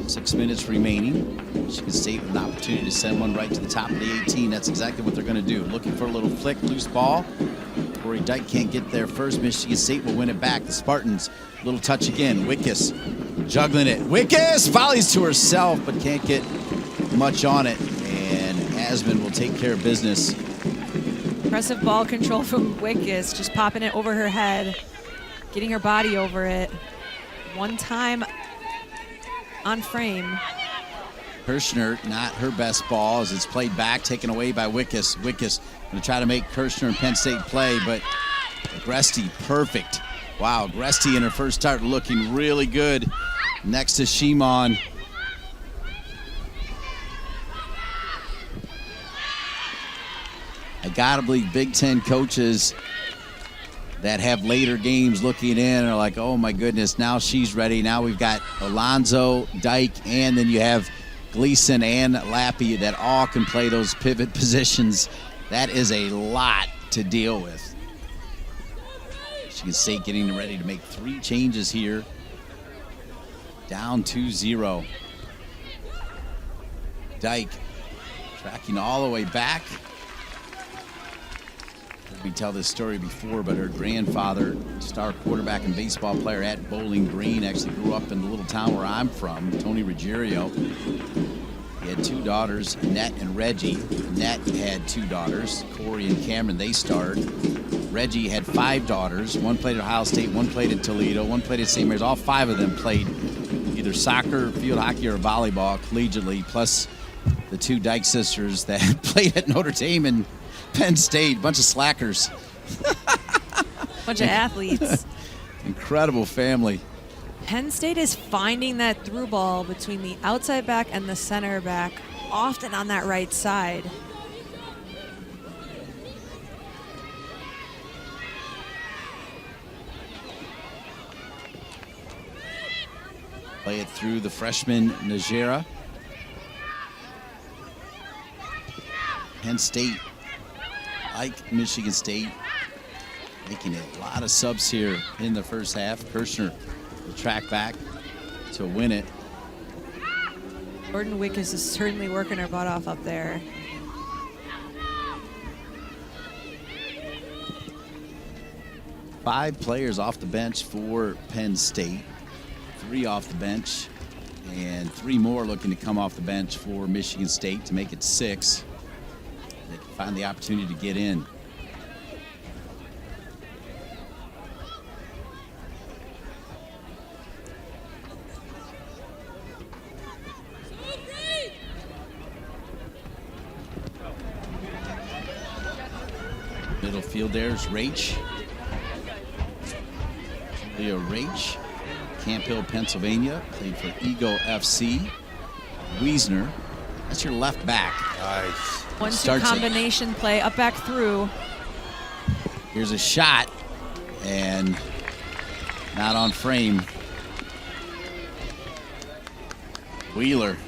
6 minutes remaining. Michigan State with an opportunity to send one right to the top of the 18. That's exactly what they're going to do. Looking for a little flick, loose ball. Corey Dyke can't get there first. Michigan State will win it back. The Spartans, little touch again. Wickus juggling it. Wickus volleys to herself, but can't get much on it. And Asman will take care of business. Impressive ball control from Wickus, just popping it over her head, getting her body over it. One time on frame. Kirshner, not her best ball as it's played back, taken away by Wickus. Wickus going to try to make Kirshner and Penn State play, but Agresti perfect. Wow, Agresti in her first start looking really good next to Shimon. I gotta believe Big Ten coaches that have later games looking in are like, oh my goodness, now she's ready. Now we've got Alonzo, Dyke, and then you have Gleason and Lappy that all can play those pivot positions. That is a lot to deal with. Michigan State getting ready to make 3 changes here. Down 2-0. Dyke tracking all the way back. We tell this story before, but her grandfather, star quarterback and baseball player at Bowling Green, actually grew up in the little town where I'm from, Tony Ruggiero. He had 2 daughters, Annette and Reggie. Annette had 2 daughters, Corey and Cameron. They starred. Reggie had 5 daughters. One played at Ohio State, one played at Toledo, one played at St. Mary's. All 5 of them played either soccer, field hockey, or volleyball collegiately, plus the 2 Dyke sisters that played at Notre Dame and Penn State. Bunch of slackers. Bunch of athletes. Incredible family. Penn State is finding that through ball between the outside back and the center back, often on that right side. Play it through the freshman Najera. Penn State, like Michigan State, making a lot of subs here in the first half. Kirshner will track back to win it. Jordan Wickus is certainly working her butt off up there. Five players off the bench for Penn State. 3 off the bench, and 3 more looking to come off the bench for Michigan State to make it 6. They can find the opportunity to get in. Middle field there's Rach. Leah Rach, Camp Hill, Pennsylvania, played for Eagle FC. Wiesner, that's your left back. Nice. 1-2 combination play, up back through. Here's a shot, and not on frame. Wheeler.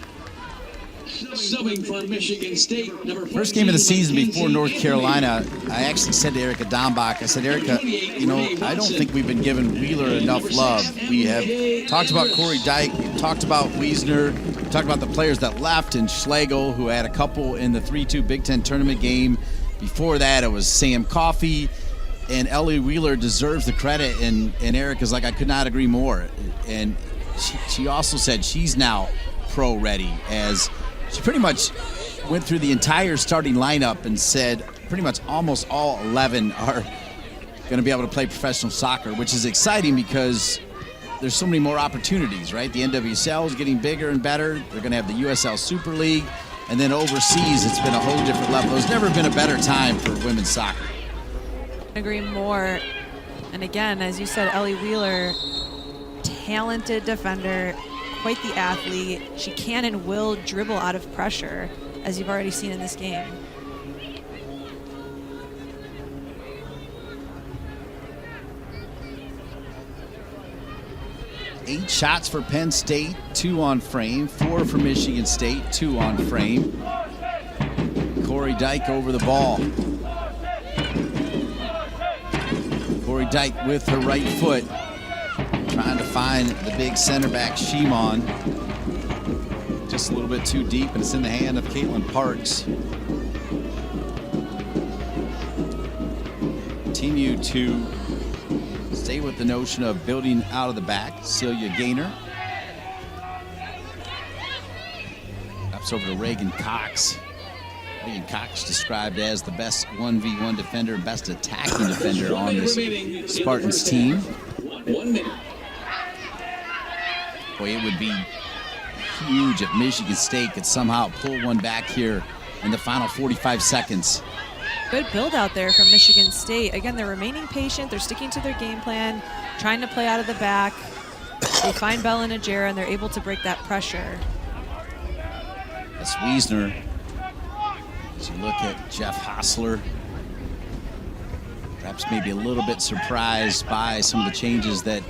Subbing for Michigan State, number First game of the season before North Carolina, I actually said to Erica Dombach, I said, Erica, you know, I don't think we've been giving Wheeler enough love. We have talked about Corey Dyke, we've talked about Wiesner, we've talked about the players that left, and Schlegel, who had a couple in the 3-2 Big Ten tournament game. Before that, it was Sam Coffey, and Ellie Wheeler deserves the credit, and Erica's like, I could not agree more. And she also said she's now pro-ready, as she pretty much went through the entire starting lineup and said pretty much almost all 11 are going to be able to play professional soccer, which is exciting because there's so many more opportunities, right? The NWSL is getting bigger and better. They're going to have the USL Super League. And then overseas, it's been a whole different level. There's never been a better time for women's soccer. Agree more. And again, as you said, Ellie Wheeler, talented defender, quite the athlete. She can and will dribble out of pressure, as you've already seen in this game. Eight shots for Penn State, 2 on frame, 4 for Michigan State, 2 on frame. Corey Dyke over the ball. Corey Dyke with her right foot, trying to find the big center back, Shimon. Just a little bit too deep, and it's in the hand of Caitlin Parks. Continue to stay with the notion of building out of the back. Celia Gaynor. Ups over to Reagan Cox. Reagan Cox described as the best 1v1 defender, best attacking defender on this Spartans team. 1 minute. Boy, it would be huge if Michigan State could somehow pull one back here in the final 45 seconds. Good build out there from Michigan State. Again, they're remaining patient. They're sticking to their game plan, trying to play out of the back. They find Bell and Ajera, and they're able to break that pressure. That's Wiesner. As you look at Jeff Hostler, perhaps maybe a little bit surprised by some of the changes that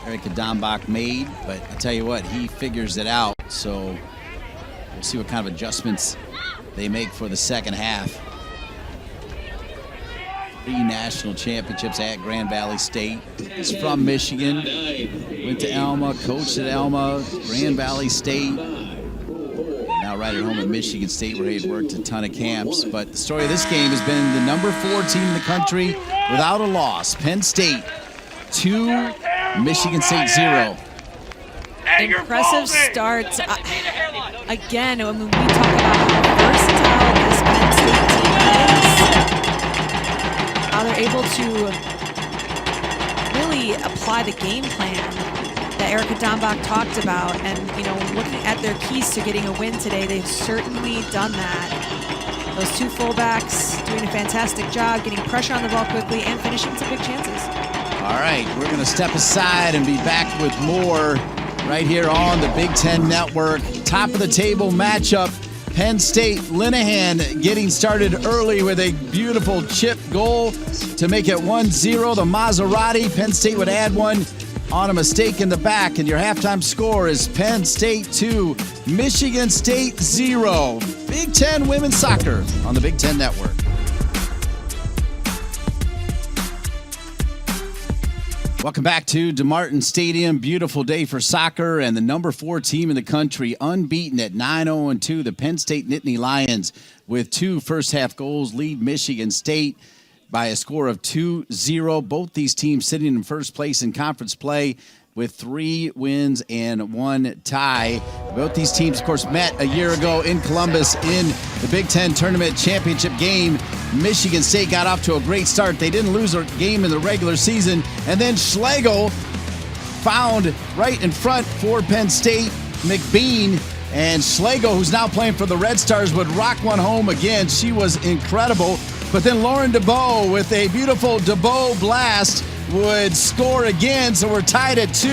Erica Dombach made, but I tell you what, he figures it out. So we'll see what kind of adjustments they make for the second half. 3 national championships at Grand Valley State. He's from Michigan, went to Elma, coached at Elma, Grand Valley State. Now right at home at Michigan State, where he had worked a ton of camps. But the story of this game has been the number 4 team in the country without a loss. Penn State 2, Michigan State 0. Impressive starts. Again, when we talk about how versatile this Penn State team is, how they're able to really apply the game plan that Erica Dombach talked about. And, you know, looking at their keys to getting a win today, they've certainly done that. Those 2 fullbacks doing a fantastic job, getting pressure on the ball quickly and finishing some big chances. All right, we're going to step aside and be back with more right here on the Big Ten Network. Top of the table matchup. Penn State, Linehan getting started early with a beautiful chip goal to make it 1-0. The Maserati, Penn State would add one on a mistake in the back, and your halftime score is Penn State 2, Michigan State 0. Big Ten women's soccer on the Big Ten Network. Welcome back to DeMartin Stadium. Beautiful day for soccer, and the number 4 team in the country, unbeaten at 9-0-2. The Penn State Nittany Lions, with 2 first-half goals, lead Michigan State by a score of 2-0. Both these teams sitting in first place in conference play with 3 wins and 1 tie. Both these teams, of course, met a year ago in Columbus in the Big Ten Tournament Championship game. Michigan State got off to a great start. They didn't lose a game in the regular season. And then Schlegel found right in front for Penn State, McBean. And Schlegel, who's now playing for the Red Stars, would rock one home again. She was incredible. But then Lauren DeBow with a beautiful DeBow blast would score again, so we're tied at 2,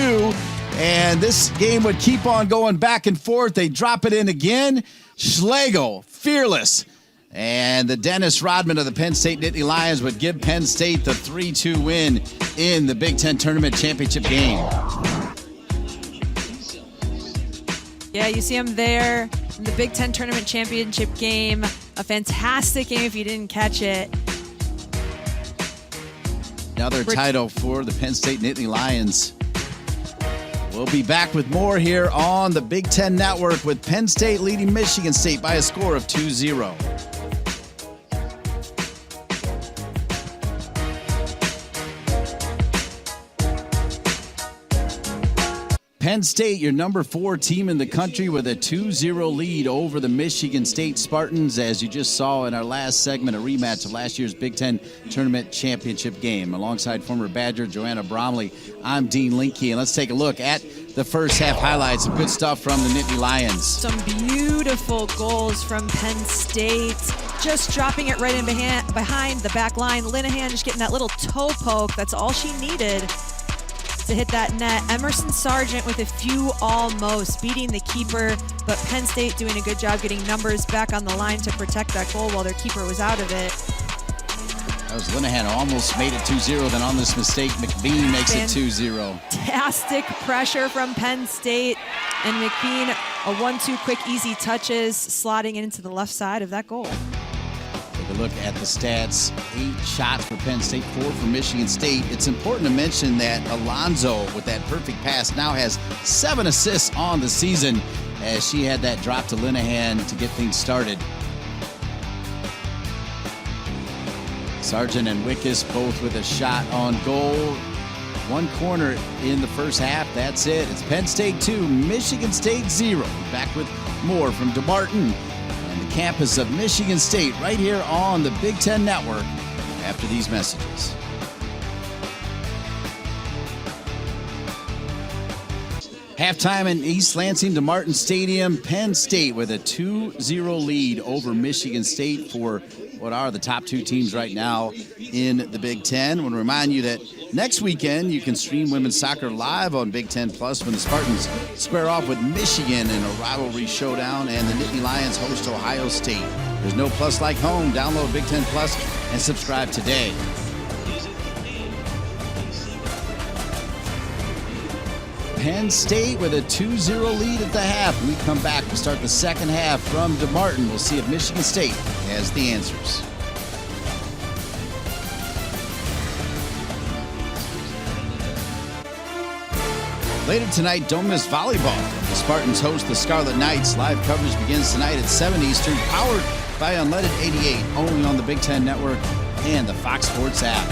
and this game would keep on going back and forth. They drop it in again. Schlegel, fearless, and the Dennis Rodman of the Penn State Nittany Lions would give Penn State the 3-2 win in the Big Ten Tournament Championship game. Yeah, you see him there in the Big Ten Tournament Championship game. A fantastic game if you didn't catch it. Another title for the Penn State Nittany Lions. We'll be back with more here on the Big Ten Network with Penn State leading Michigan State by a score of 2-0. Penn State, your number 4 team in the country with a 2-0 lead over the Michigan State Spartans, as you just saw in our last segment, a rematch of last year's Big Ten Tournament Championship game. Alongside former Badger Joanna Bromley, I'm Dean Linke, and let's take a look at the first half highlights. Some good stuff from the Nittany Lions. Some beautiful goals from Penn State. Just dropping it right in behind the back line. Linehan just getting that little toe poke. That's all she needed to hit that net. Emerson Sargent with a few almost, beating the keeper, but Penn State doing a good job getting numbers back on the line to protect that goal while their keeper was out of it. That was Linehan, almost made it 2-0, then on this mistake, McBean makes it 2-0. Fantastic pressure from Penn State, and McBean, a 1-2 quick, easy touches, slotting into the left side of that goal. Take a look at the stats. 8 shots for Penn State, 4 for Michigan State. It's important to mention that Alonzo, with that perfect pass, now has 7 assists on the season, as she had that drop to Linehan to get things started. Sargent and Wickus both with a shot on goal. 1 corner in the first half. That's it. It's Penn State 2, Michigan State 0. Back with more from DeMartin and the campus of Michigan State right here on the Big Ten Network after these messages. Halftime in East Lansing DeMartin Stadium. Penn State with a 2-0 lead over Michigan State for what are the top 2 teams right now in the Big Ten. I want to remind you that next weekend you can stream women's soccer live on Big Ten Plus when the Spartans square off with Michigan in a rivalry showdown and the Nittany Lions host Ohio State. There's no plus like home. Download Big Ten Plus and subscribe today. Penn State with a 2-0 lead at the half. When we come back, we'll start the second half from DeMartin. We'll see if Michigan State has the answers. Later tonight, don't miss volleyball. The Spartans host the Scarlet Knights. Live coverage begins tonight at 7 Eastern, powered by Unleaded 88, only on the Big Ten Network and the Fox Sports app.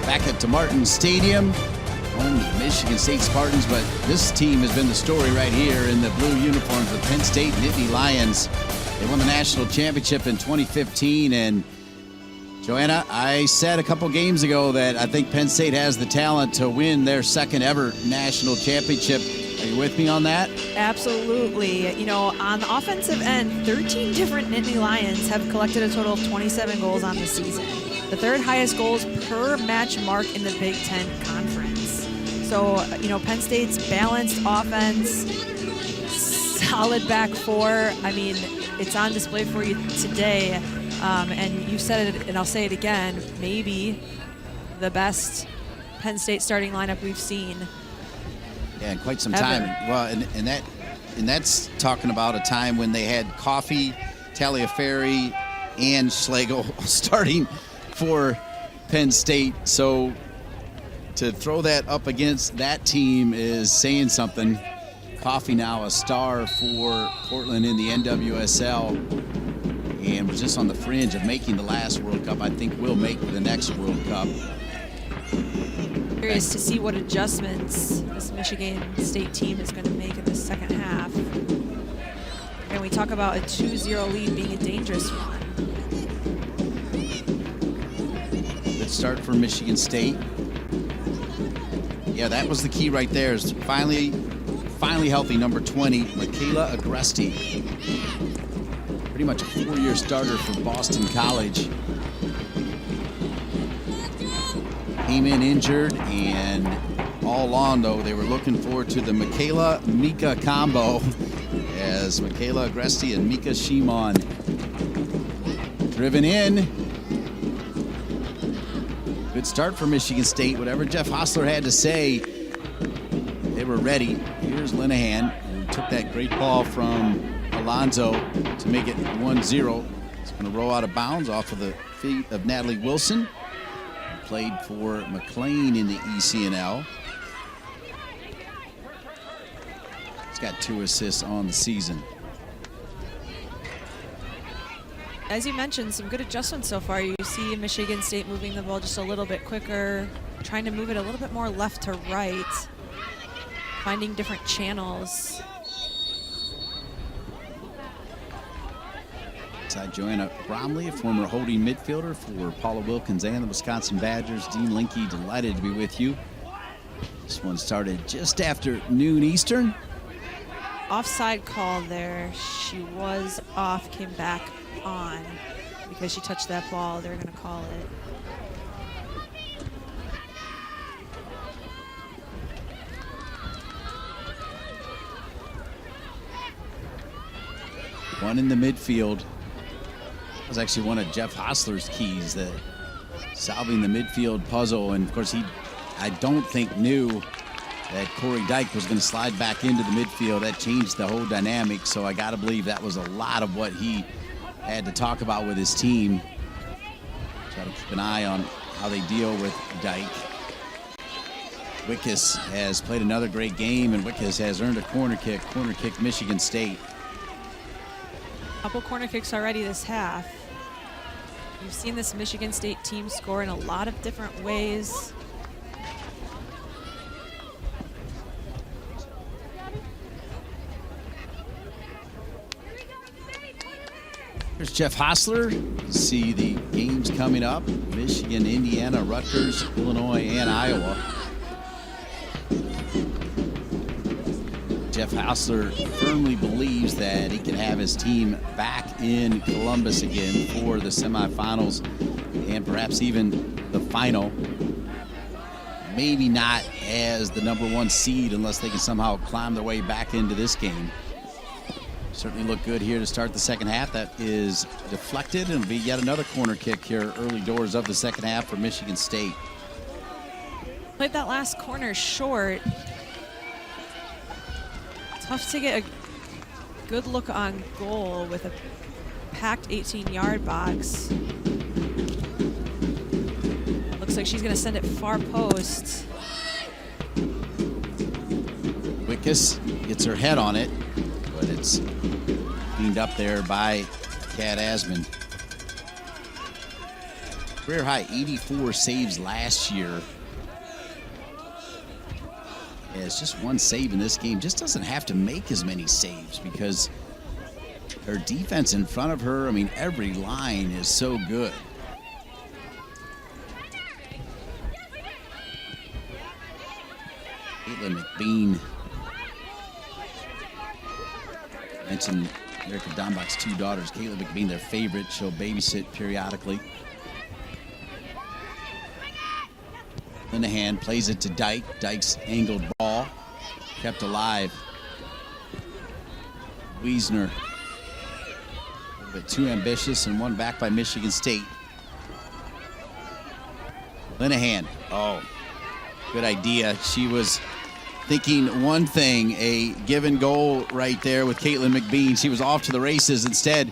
Back at DeMartin Stadium, home to the Michigan State Spartans, but this team has been the story right here in the blue uniforms of Penn State Nittany Lions. They won the national championship in 2015, and Joanna, I said a couple games ago that I think Penn State has the talent to win their second ever national championship. Are you with me on that? Absolutely. You know, on the offensive end, 13 different Nittany Lions have collected a total of 27 goals on the season. The 3rd highest goals per match mark in the Big Ten Conference. So, you know, Penn State's balanced offense, solid back 4. I mean, it's on display for you today. And you said it, and I'll say it again, maybe the best Penn State starting lineup we've seen. Yeah, in quite some ever. time. Well, and that's talking about a time when they had Coffey, Taliaferri, and Schlegel starting for Penn State. So to throw that up against that team is saying something. Coffey now a star for Portland in the NWSL and was just on the fringe of making the last World Cup. I think will make the next World Cup. Curious to see what adjustments this Michigan State team is going to make in the second half. And we talk about a 2-0 lead being a dangerous one. Good start for Michigan State. Yeah, that was the key right there. Is finally healthy, number 20, Michaela Agresti. Pretty much a 4-year starter for Boston College. Came in injured, and all along, though, they were looking forward to the Michaela-Mika combo as Michaela Agresti and Mika Shimon driven in. Good start for Michigan State. Whatever Jeff Hostler had to say, they were ready. Here's Linehan, who took that great ball from Alonso to make it 1-0. It's going to roll out of bounds off of the feet of Natalie Wilson. Played for McLean in the ECNL. He's got 2 assists on the season. As you mentioned, some good adjustments so far. You see Michigan State moving the ball just a little bit quicker, trying to move it a little bit more left to right, finding different channels. Inside Joanna Bromley, a former holding midfielder for Paula Wilkins and the Wisconsin Badgers. Dean Linke, delighted to be with you. This one started just after noon Eastern. Offside call there. She was off, came back on because she touched that ball. They're going to call it. One in the midfield. That was actually one of Jeff Hostler's keys, that solving the midfield puzzle. And of course, I don't think knew that Corey Dyke was going to slide back into the midfield. That changed the whole dynamic. So I got to believe that was a lot of what he had to talk about with his team. Try to keep an eye on how they deal with Dyke. Wickus has played another great game, and Wickus has earned a corner kick. Corner kick, Michigan State. Couple corner kicks already this half. You've seen this Michigan State team score in a lot of different ways. Here's Jeff Hostler. See the games coming up: Michigan, Indiana, Rutgers, Illinois, and Iowa. Jeff Hostler firmly believes that he can have his team back in Columbus again for the semifinals and perhaps even the final. Maybe not as the #1 seed unless they can somehow climb their way back into this game. Certainly look good here to start the second half. That is deflected, and it'll be yet another corner kick here early doors of the second half for Michigan State. Played that last corner short. Tough to get a good look on goal with a packed 18-yard box. Looks like she's going to send it far post. Wickus gets her head on it, but it's cleaned up there by Kat Asman. Career high 84 saves last year. Yeah, it's just one save in this game. Just doesn't have to make as many saves because her defense in front of her, I mean, every line is so good. Caitlin McBean. Mentioned Erica Dombach's 2 daughters. Caitlin McBean, their favorite. She'll babysit periodically. Linehan plays it to Dyke. Dyke's angled ball kept alive. Wiesner, a little bit too ambitious, and one back by Michigan State. Linehan, oh, good idea. She was thinking one thing, a given goal right there with Caitlin McBean. She was off to the races. Instead,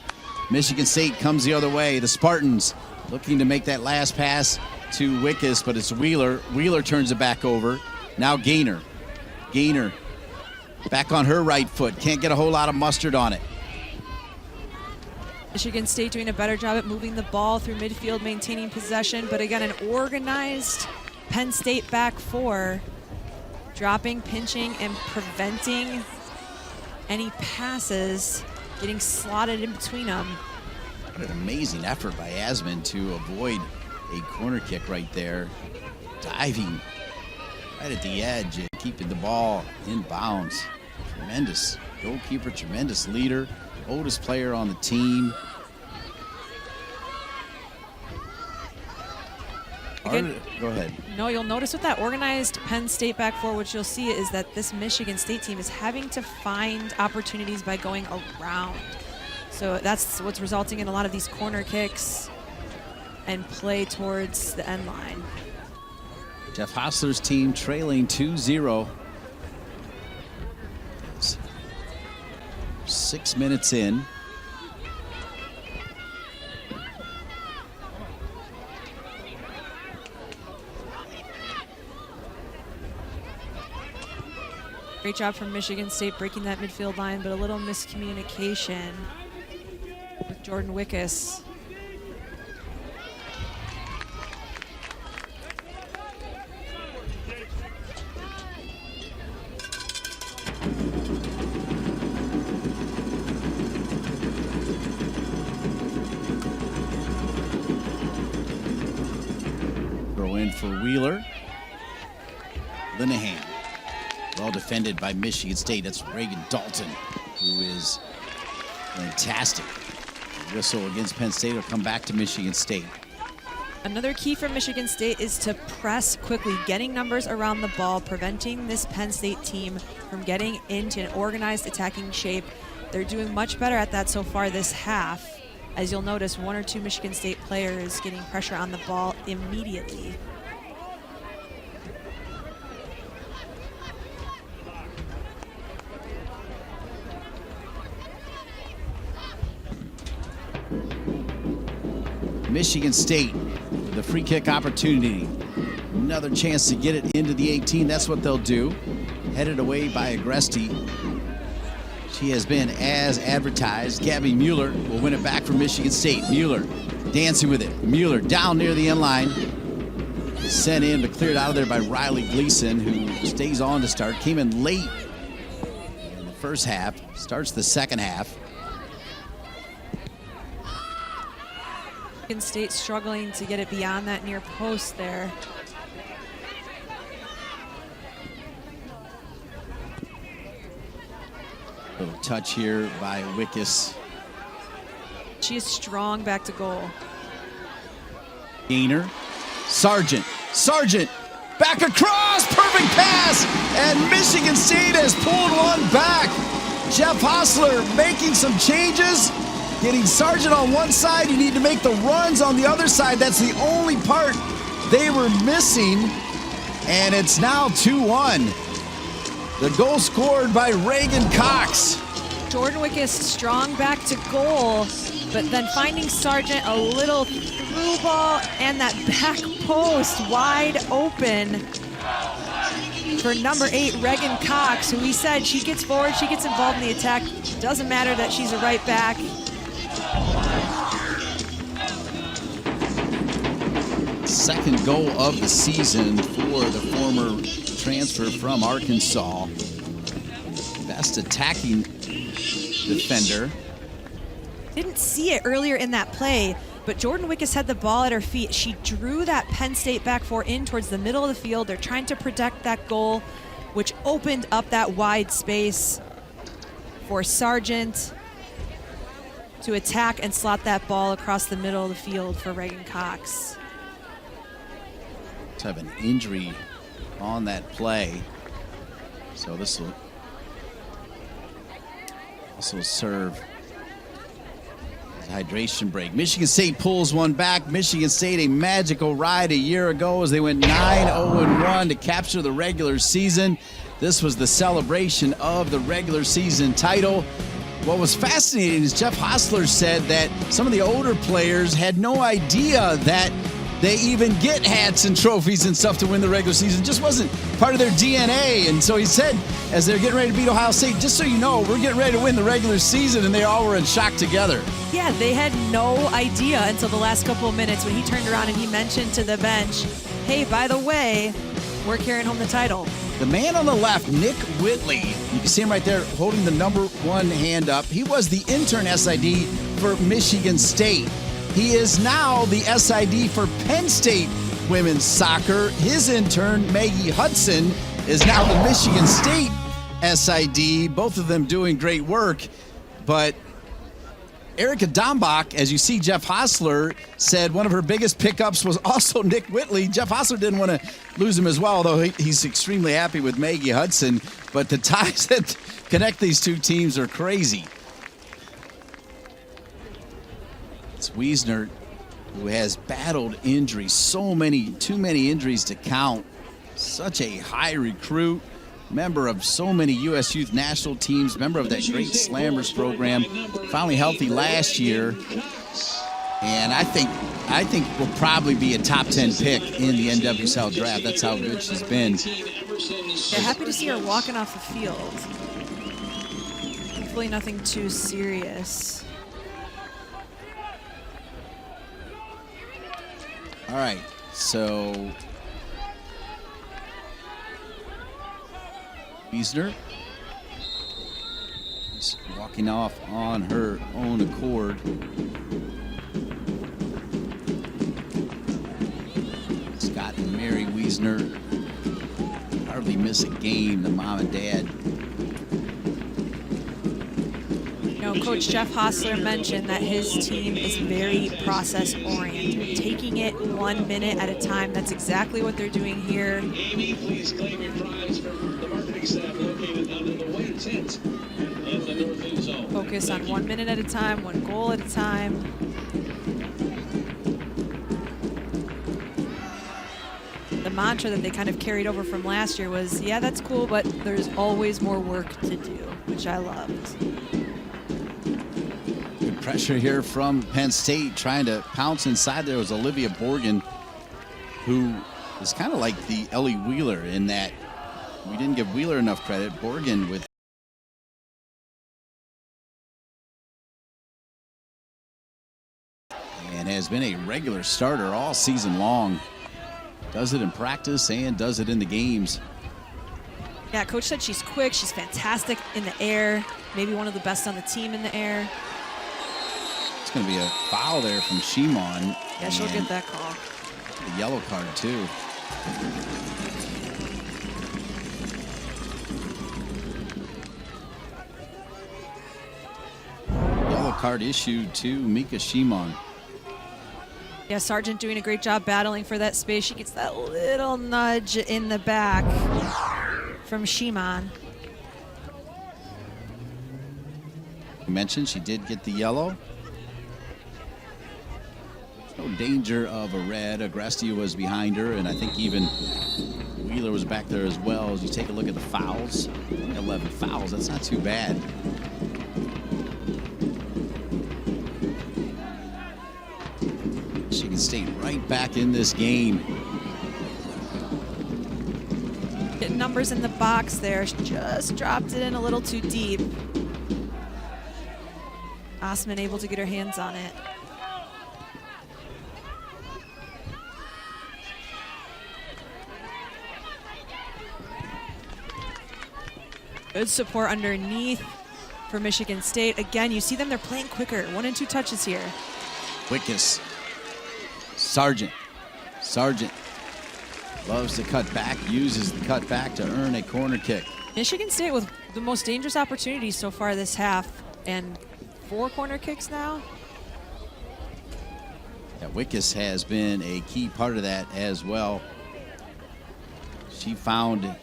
Michigan State comes the other way. The Spartans looking to make that last pass to Wickus, but it's Wheeler. Wheeler turns it back over. Now Gaynor. Gaynor back on her right foot. Can't get a whole lot of mustard on it. Michigan State doing a better job at moving the ball through midfield, maintaining possession, but again, an organized Penn State back four, dropping, pinching, and preventing any passes getting slotted in between them. What an amazing effort by Asman to avoid a corner kick right there. Diving right at the edge and keeping the ball in bounds. Tremendous goalkeeper, tremendous leader, oldest player on the team. Again, go ahead. No, you'll notice with that organized Penn State back four, what you'll see is that this Michigan State team is having to find opportunities by going around. So that's what's resulting in a lot of these corner kicks and play towards the end line. Jeff Hostler's team trailing 2-0. 6 minutes in. Great job from Michigan State breaking that midfield line, but a little miscommunication with Jordan Wickes. Throw in for Wheeler. Linehan. Well defended by Michigan State. That's Reagan Dalton, who is fantastic. The whistle against Penn State will come back to Michigan State. Another key for Michigan State is to press quickly, getting numbers around the ball, preventing this Penn State team from getting into an organized attacking shape. They're doing much better at that so far this half. As you'll notice, 1 or 2 Michigan State players getting pressure on the ball immediately. Michigan State with a free kick opportunity. Another chance to get it into the 18. That's what they'll do. Headed away by Agresti. She has been as advertised. Gabby Mueller will win it back from Michigan State. Mueller dancing with it. Mueller down near the end line. Sent in but cleared out of there by Riley Gleason, who stays on to start. Came in late in the first half. Starts the second half. Michigan State struggling to get it beyond that near post there. Little touch here by Wickes. She is strong back to goal. Gainer. Sargent. Sargent. Back across. Perfect pass. And Michigan State has pulled one back. Jeff Hostler making some changes. Getting Sargent on one side. You need to make the runs on the other side. That's the only part they were missing. And it's now 2-1. The goal scored by Reagan Cox. Jordan Wickes strong back to goal, but then finding Sargent a little through ball and that back post wide open for number 8, Reagan Cox, who we said she gets forward, she gets involved in the attack. Doesn't matter that she's a right back. Second goal of the season for the former transfer from Arkansas. Best attacking defender. Didn't see it earlier in that play, but Jordan Wickes had the ball at her feet. She drew that Penn State back four in towards the middle of the field. They're trying to protect that goal, which opened up that wide space for Sargent to attack and slot that ball across the middle of the field for Reagan Cox. To have an injury on that play, so this will serve as a hydration break. Michigan State pulls one back. Michigan State, a magical ride a year ago as they went 9-0-1 to capture the regular season. This was the celebration of the regular season title. What was fascinating is Jeff Hostler said that some of the older players had no idea that they even get hats and trophies and stuff to win the regular season. It just wasn't part of their DNA. And so he said, as they're getting ready to beat Ohio State, just so you know, we're getting ready to win the regular season, and they all were in shock together. Yeah, they had no idea until the last couple of minutes when he turned around and he mentioned to the bench, hey, by the way, we're carrying home the title. The man on the left, Nick Whitley, you can see him right there holding the number one hand up. He was the intern SID for Michigan State. He is now the SID for Penn State women's soccer. His intern, Maggie Hudson, is now the Michigan State SID. Both of them doing great work. But Erica Dombach, as you see, Jeff Hostler said one of her biggest pickups was also Nick Whitley. Jeff Hostler didn't want to lose him as well, although he's extremely happy with Maggie Hudson. But the ties that connect these two teams are crazy. It's Wiesner, who has battled injuries, too many injuries to count. Such a high recruit, member of so many U.S. Youth National teams, member of that great Slammers program, finally healthy last year. And I think will probably be a top 10 pick in the NWSL draft. That's how good she's been. Yeah, happy to see her walking off the field. Hopefully nothing too serious. All right, so Wiesner is walking off on her own accord. Scott and Mary Wiesner hardly miss a game, the mom and dad. You know, Coach Jeff Hostler mentioned that his team is very process-oriented, taking it 1 minute at a time. That's exactly what they're doing here. Amy, please claim your prize from the marketing staff located under the white tent in the north end zone. Focus on 1 minute at a time, one goal at a time. The mantra that they kind of carried over from last year was, yeah, that's cool, but there's always more work to do, which I loved. Good pressure here from Penn State, trying to pounce inside. There was Olivia Borgen, who is kind of like the Ellie Wheeler in that we didn't give Wheeler enough credit. Borgen with and has been a regular starter all season long. Does it in practice and does it in the games. Yeah, Coach said she's quick, she's fantastic in the air, maybe one of the best on the team in the air. It's going to be a foul there from Shimon. Yeah, she'll get that call. A yellow card, too. Yellow card issued to Mika Shimon. Yeah, Sargent doing a great job battling for that space. She gets that little nudge in the back from Shimon. You mentioned she did get the yellow. No danger of a red. Agresti was behind her, and I think even Wheeler was back there as well. As you take a look at the fouls, 11 fouls, that's not too bad. Michigan State right back in this game. Getting numbers in the box there. She just dropped it in a little too deep. Osman able to get her hands on it. Good support underneath for Michigan State. Again, you see them, they're playing quicker. 1 and 2 touches here. Wickus. Sargent loves to cut back, uses the cut back to earn a corner kick. Michigan State with the most dangerous opportunities so far this half, and 4 corner kicks now. Yeah, Wickus has been a key part of that as well. She found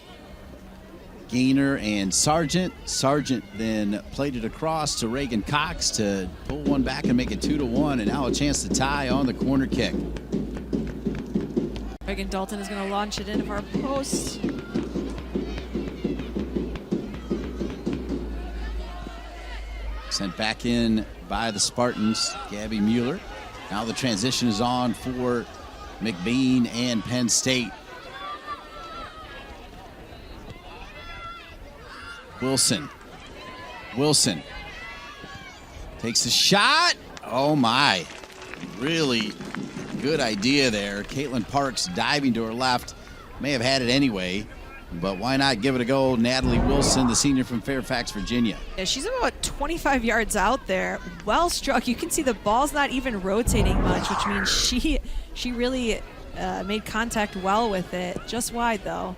Gainer and Sargent. Sargent then played it across to Reagan Cox to pull one back and make it 2-1, and now a chance to tie on the corner kick. Reagan Dalton is going to launch it into our post. Sent back in by the Spartans, Gabby Mueller. Now the transition is on for McBean and Penn State. Wilson takes a shot. Oh my, really good idea there. Caitlin Parks diving to her left. May have had it anyway, but why not give it a go? Natalie Wilson, the senior from Fairfax, Virginia. Yeah, she's about 25 yards out there. Well struck. You can see the ball's not even rotating much, which means she really made contact well with it. Just wide though.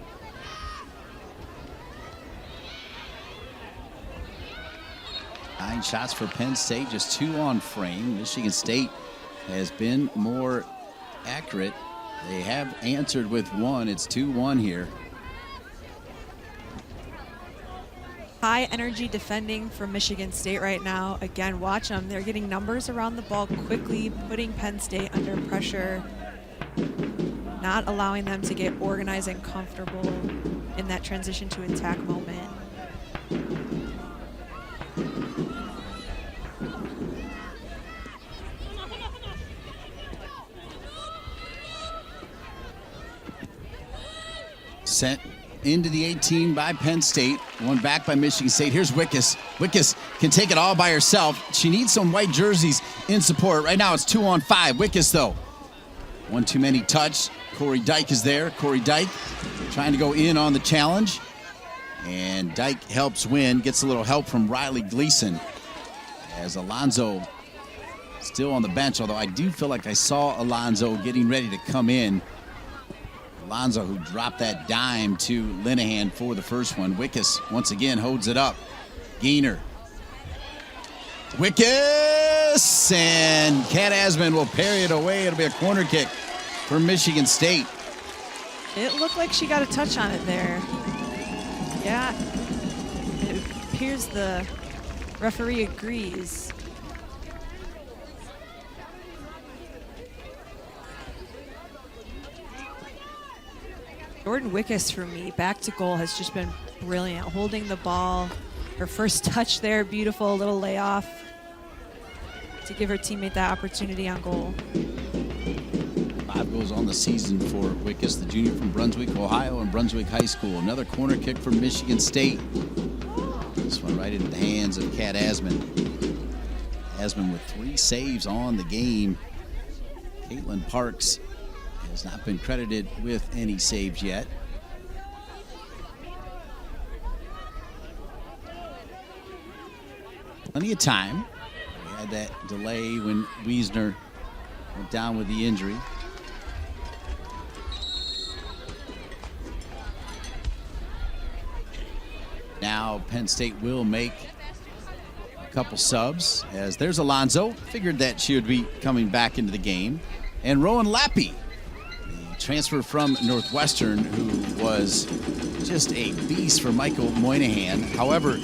Nine shots for Penn State, just 2 on frame. Michigan State has been more accurate. They have answered with 1. It's 2-1 here. High energy defending for Michigan State right now. Again, watch them. They're getting numbers around the ball quickly, putting Penn State under pressure, not allowing them to get organized and comfortable in that transition to attack moment. Sent into the 18 by Penn State. One back by Michigan State. Here's Wickus. Wickus can take it all by herself. She needs some white jerseys in support. Right now it's 2-on-5. Wickus, though. One too many touch. Corey Dyke is there. Corey Dyke trying to go in on the challenge. And Dyke helps win. Gets a little help from Riley Gleason. As Alonzo still on the bench, although I do feel like I saw Alonzo getting ready to come in. Alonzo, who dropped that dime to Linehan for the first one. Wickus once again holds it up. Gainer. Wickus! And Kat Asman will parry it away. It'll be a corner kick for Michigan State. It looked like she got a touch on it there. Yeah, it appears the referee agrees. Jordan Wickus, for me, back to goal, has just been brilliant. Holding the ball, her first touch there, beautiful little layoff to give her teammate that opportunity on goal. 5 goals on the season for Wickus, the junior from Brunswick, Ohio, and Brunswick High School. Another corner kick from Michigan State. This one right into the hands of Kat Asman. Asman with 3 saves on the game. Caitlin Parks has not been credited with any saves yet. Plenty of time. We had that delay when Wiesner went down with the injury. Now Penn State will make a couple subs, as there's Alonzo. Figured that she would be coming back into the game. And Rowan Lappy, the transfer from Northwestern, who was just a beast for Michael Moynihan. However,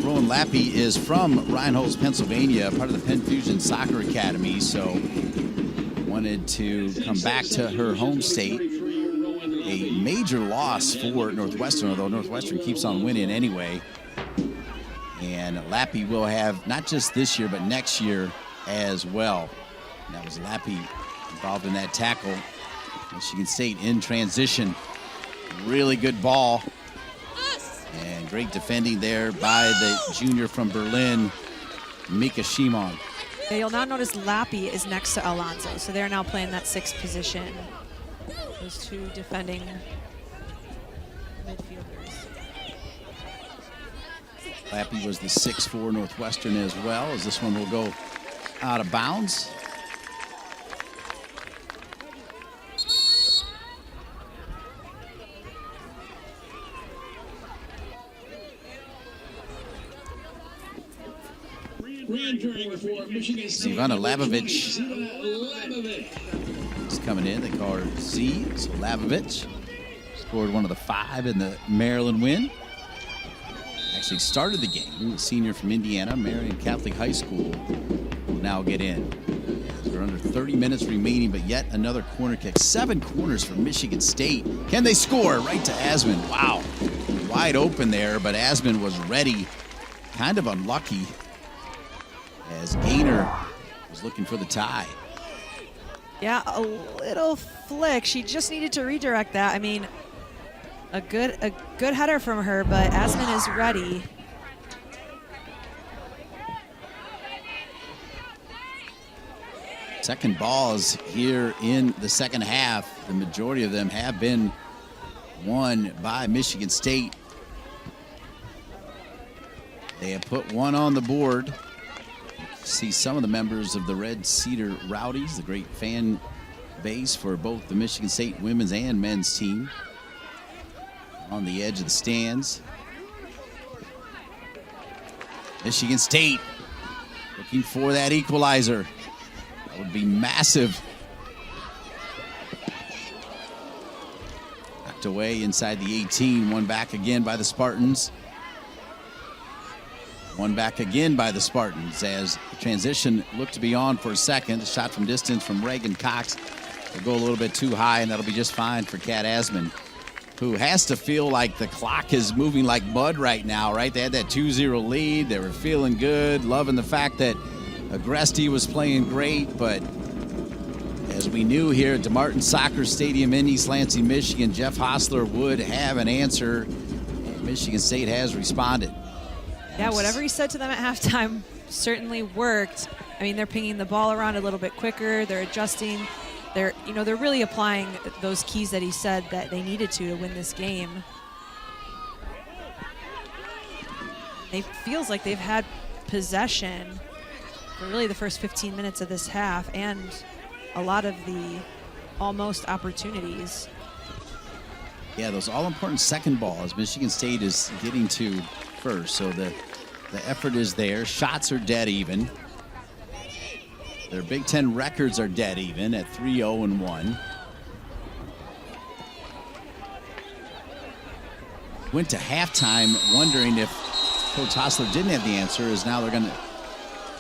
Rowan Lappy is from Reinholz, Pennsylvania, part of the Penn Fusion Soccer Academy, so wanted to come back to her home state. A major loss for Northwestern, although Northwestern keeps on winning anyway. And Lappy will have not just this year, but next year as well. And that was Lappy involved in that tackle. Michigan State in transition. Really good ball. And great defending there by the junior from Berlin, Mika Shimon. Yeah, you'll now notice Lappy is next to Alonzo, so they're now playing that 6th position. Those 2 defending midfielders. Lappy was the 6'4" Northwestern as well, as this one will go out of bounds. Ivana Labovich is coming in. They call her Z. So Labovich scored one of the 5 in the Maryland win. Actually started the game. A senior from Indiana, Marion Catholic High School, will now get in. We're under 30 minutes remaining, but yet another corner kick. 7 corners for Michigan State. Can they score? Right to Asman. Wow. Wide open there, but Asman was ready. Kind of unlucky, as Gainer was looking for the tie. Yeah, a little flick. She just needed to redirect that. I mean, a good header from her, but Asman is ready. Second balls here in the second half. The majority of them have been won by Michigan State. They have put 1 on the board. See some of the members of the Red Cedar Rowdies, the great fan base for both the Michigan State women's and men's team, on the edge of the stands. Michigan State looking for that equalizer. That would be massive. Knocked away inside the 18. One back again by the Spartans. One back again by the Spartans, as the transition looked to be on for a second. A shot from distance from Reagan Cox will go a little bit too high, and that'll be just fine for Kat Asman. who has to feel like the clock is moving like mud right now, right? They had that 2-0 lead. They were feeling good, loving the fact that Agresti was playing great, but as we knew here at DeMartin Soccer Stadium in East Lansing, Michigan, Jeff Hostler would have an answer, and Michigan State has responded. Yeah, whatever he said to them at halftime certainly worked. I mean, they're pinging the ball around a little bit quicker. They're adjusting. They're really applying those keys that he said that they needed to win this game. It feels like they've had possession for really the first 15 minutes of this half and a lot of the almost opportunities. Yeah, those all-important second balls Michigan State is getting to first, so the effort is there. Shots are dead even. Their Big Ten records are dead even at 3-0-1. Went to halftime wondering if Coach Hostler didn't have the answer, as now they're going to,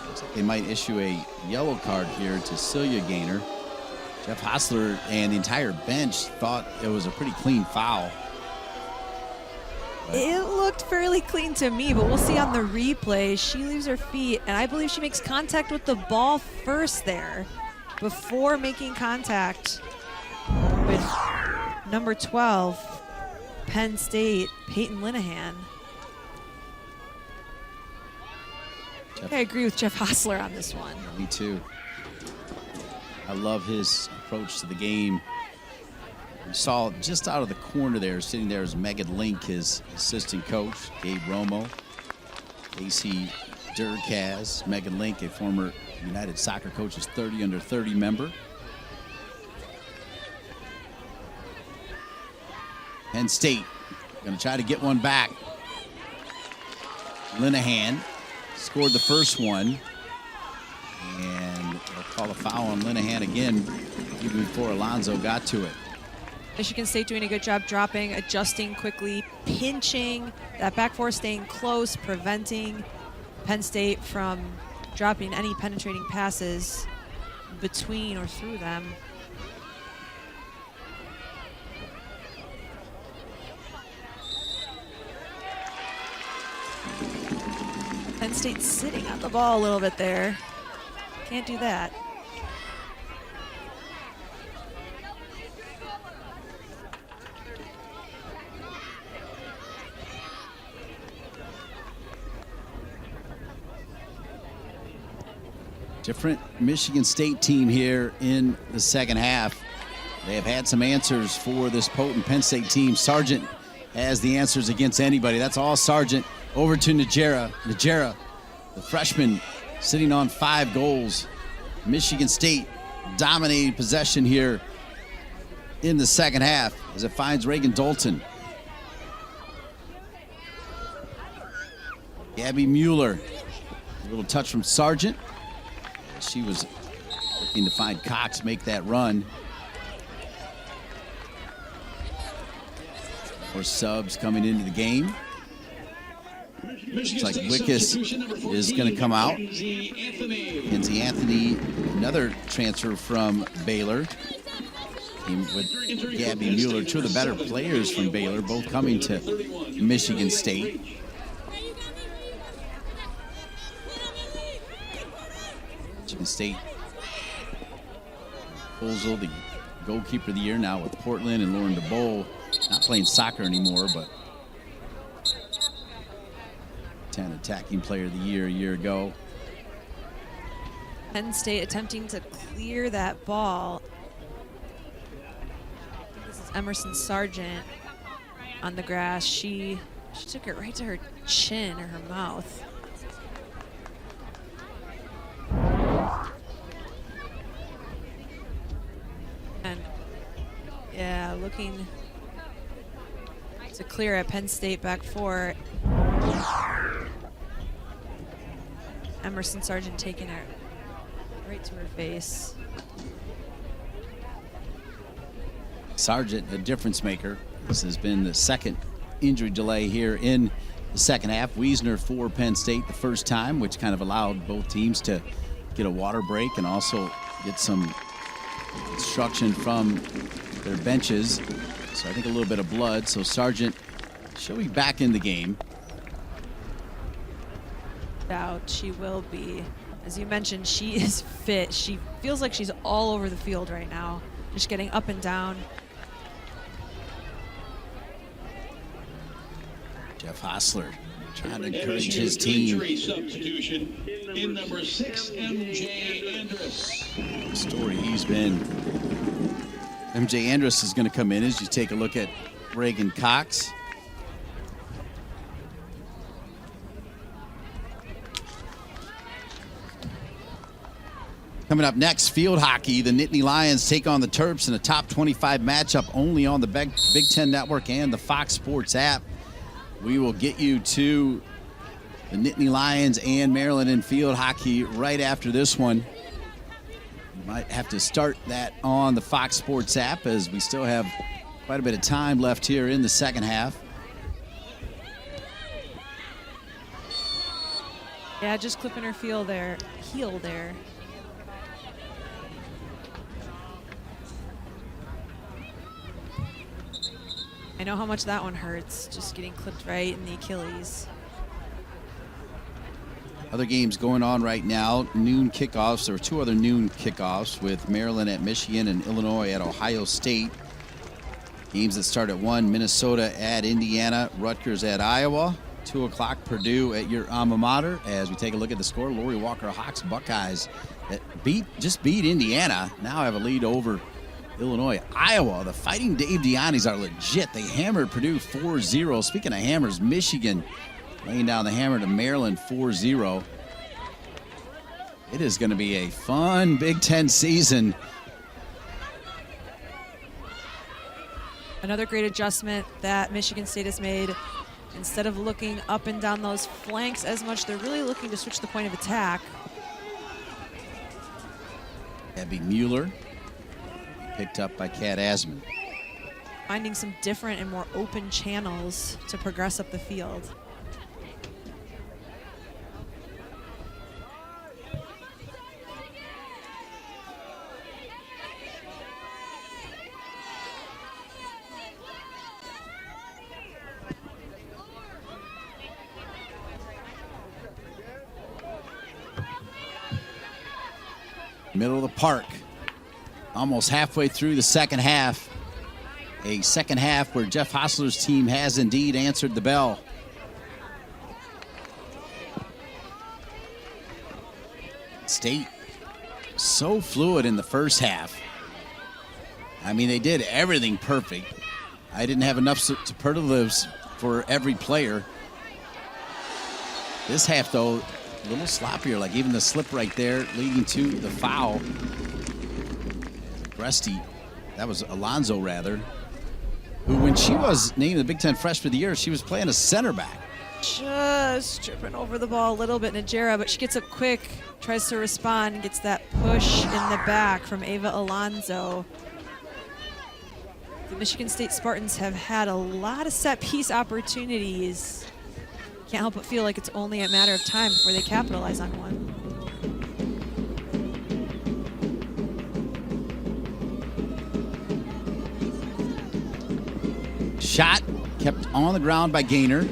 looks like they might issue a yellow card here to Celia Gaynor. Jeff Hostler and the entire bench thought it was a pretty clean foul. It looked fairly clean to me, but we'll see on the replay. She leaves her feet, and I believe she makes contact with the ball first there before making contact with number 12, Penn State, Peyton Linehan. I agree with Jeff Hostler on this one. Me too. I love his approach to the game. We saw just out of the corner there, sitting there is Megan Link, his assistant coach, Gabe Romo, AC Durkaz, Megan Link, a former United Soccer Coaches 30 under 30 member. Penn State going to try to get one back. Linehan scored the first one, and they'll call a foul on Linehan again even before Alonso got to it. Michigan State doing a good job dropping, adjusting quickly, pinching, that back four staying close, preventing Penn State from dropping any penetrating passes between or through them. Penn State sitting on the ball a little bit there. Can't do that. Different Michigan State team here in the second half. They have had some answers for this potent Penn State team. Sargent has the answers against anybody. That's all Sargent. Over to Najera. Najera, the freshman, sitting on 5 goals. Michigan State dominating possession here in the second half as it finds Reagan Dalton. Gabby Mueller. A little touch from Sargent. She was looking to find Cox make that run. More subs coming into the game. Looks like Wickus is going to come out. Kenzie Anthony, another transfer from Baylor. Team with Gabby Mueller, two of the better players from Baylor, both coming to Michigan State. Michigan State. Holzel, the goalkeeper of the year now with Portland, and Lauren DeBow, not playing soccer anymore, but 10 attacking player of the year a year ago. Penn State attempting to clear that ball. This is Emerson Sargent on the grass. She took it right to her chin or her mouth. And yeah, looking to clear at Penn State back four. Emerson Sargent taking it right to her face. Sargent, a difference maker. This has been the second injury delay here in the second half. Wiesner for Penn State the first time, which kind of allowed both teams to get a water break and also get some instruction from their benches. So I think a little bit of blood. So Sargent, she'll be back in the game. Doubt she will be. As you mentioned, she is fit. She feels like she's all over the field right now, just getting up and down. Jeff Hostler trying to encourage his team. Substitution in number 6, MJ Andrus. The story he's been. MJ Andrus is going to come in as you take a look at Reagan Cox. Coming up next, field hockey. The Nittany Lions take on the Terps in a top 25 matchup only on the Big Ten Network and the Fox Sports app. We will get you to the Nittany Lions and Maryland in field hockey right after this one. You might have to start that on the Fox Sports app as we still have quite a bit of time left here in the second half. Yeah, just clipping her heel there. I know how much that one hurts, just getting clipped right in the Achilles. Other games going on right now, noon kickoffs. There are 2 other noon kickoffs with Maryland at Michigan and Illinois at Ohio State. Games that start at 1, Minnesota at Indiana, Rutgers at Iowa. 2 o'clock, Purdue at your alma mater. As we take a look at the score, Lori Walker Hawks Buckeyes just beat Indiana. Now have a lead over Illinois. Iowa, the Fighting Dave Dianis are legit. They hammered Purdue 4-0. Speaking of hammers, Michigan laying down the hammer to Maryland 4-0. It is going to be a fun Big Ten season. Another great adjustment that Michigan State has made. Instead of looking up and down those flanks as much, they're really looking to switch the point of attack. Abby Mueller picked up by Kat Asman. Finding some different and more open channels to progress up the field. Middle of the park. Almost halfway through the second half. A second half where Jeff Hostler's team has indeed answered the bell. State so fluid in the first half. I mean, they did everything perfect. I didn't have enough superlatives for every player. This half, though, a little sloppier, like even the slip right there leading to the foul. Rusty, that was Alonzo rather, who when she was named the Big Ten Freshman of the Year, she was playing a center back. Just tripping over the ball a little bit, Najera, but she gets up quick, tries to respond, gets that push in the back from Ava Alonzo. The Michigan State Spartans have had a lot of set piece opportunities. Can't help but feel like it's only a matter of time before they capitalize on one. Shot kept on the ground by Gaynor.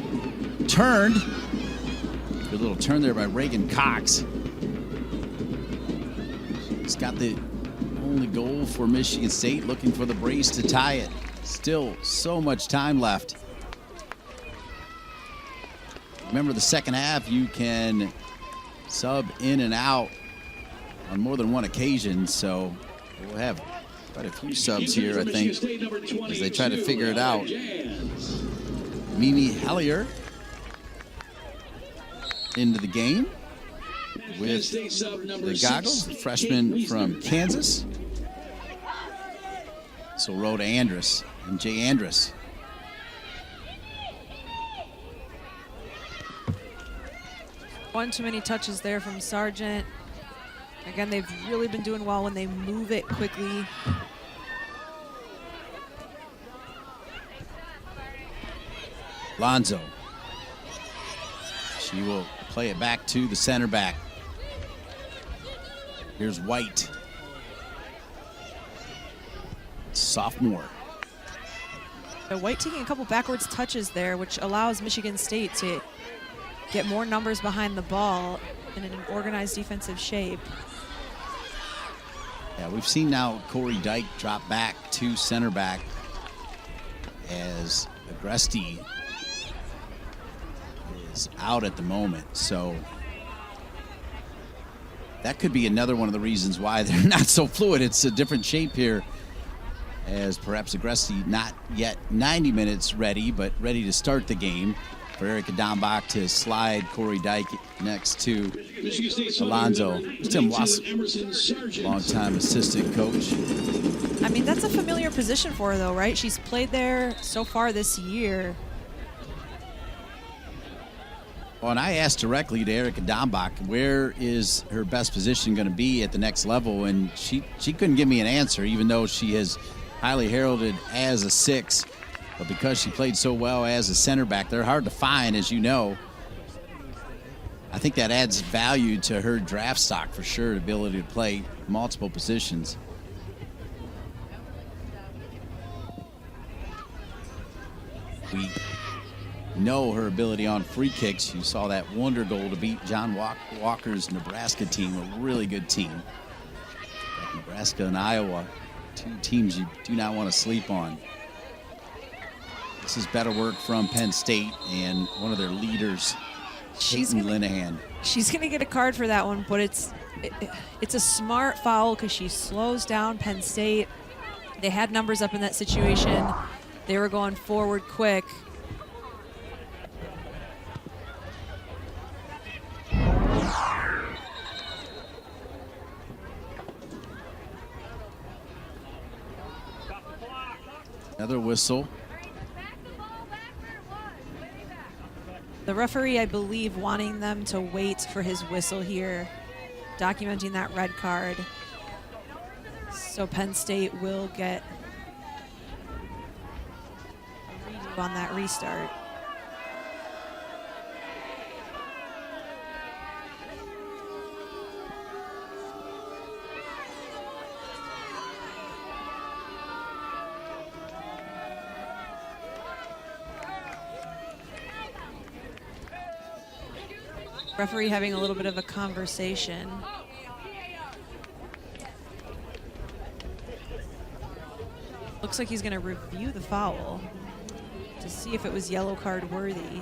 Turned. Good little turn there by Reagan Cox. He's got the only goal for Michigan State, looking for the brace to tie it. Still so much time left. Remember, the second half, you can sub in and out on more than one occasion, so we'll have quite a few subs here, I think, as they try to figure it out. Mimi Hellier into the game with the goggles, the freshman from Kansas. So Rhoda Andrus and Jay Andrus. One too many touches there from Sargent. Again, they've really been doing well when they move it quickly. Lonzo. She will play it back to the center back. Here's White. Sophomore. So White taking a couple backwards touches there, which allows Michigan State to get more numbers behind the ball in an organized defensive shape. Yeah, we've seen now Corey Dyke drop back to center back as Agresti is out at the moment. So that could be another one of the reasons why they're not so fluid. It's a different shape here, as perhaps Agresti not yet 90 minutes ready, but ready to start the game. For Erica Dombach to slide Corey Dyke next to Alonzo. Tim Wasson, longtime assistant coach. I mean, that's a familiar position for her, though, right? She's played there so far this year. Well, and I asked directly to Erica Dombach, where is her best position going to be at the next level? And she couldn't give me an answer, even though she is highly heralded as a 6. But because she played so well as a center back, they're hard to find, as you know. I think that adds value to her draft stock for sure, the ability to play multiple positions. We know her ability on free kicks. You saw that wonder goal to beat John Walker's Nebraska team, a really good team. Nebraska and Iowa, 2 teams you do not want to sleep on. This is better work from Penn State and one of their leaders, Peyton Linehan. She's going to get a card for that one, but it's a smart foul because she slows down Penn State. They had numbers up in that situation. They were going forward quick. Another whistle. The referee, I believe, wanting them to wait for his whistle here, documenting that red card. So Penn State will get a redo on that restart. Referee having a little bit of a conversation. Looks like he's going to review the foul to see if it was yellow card worthy.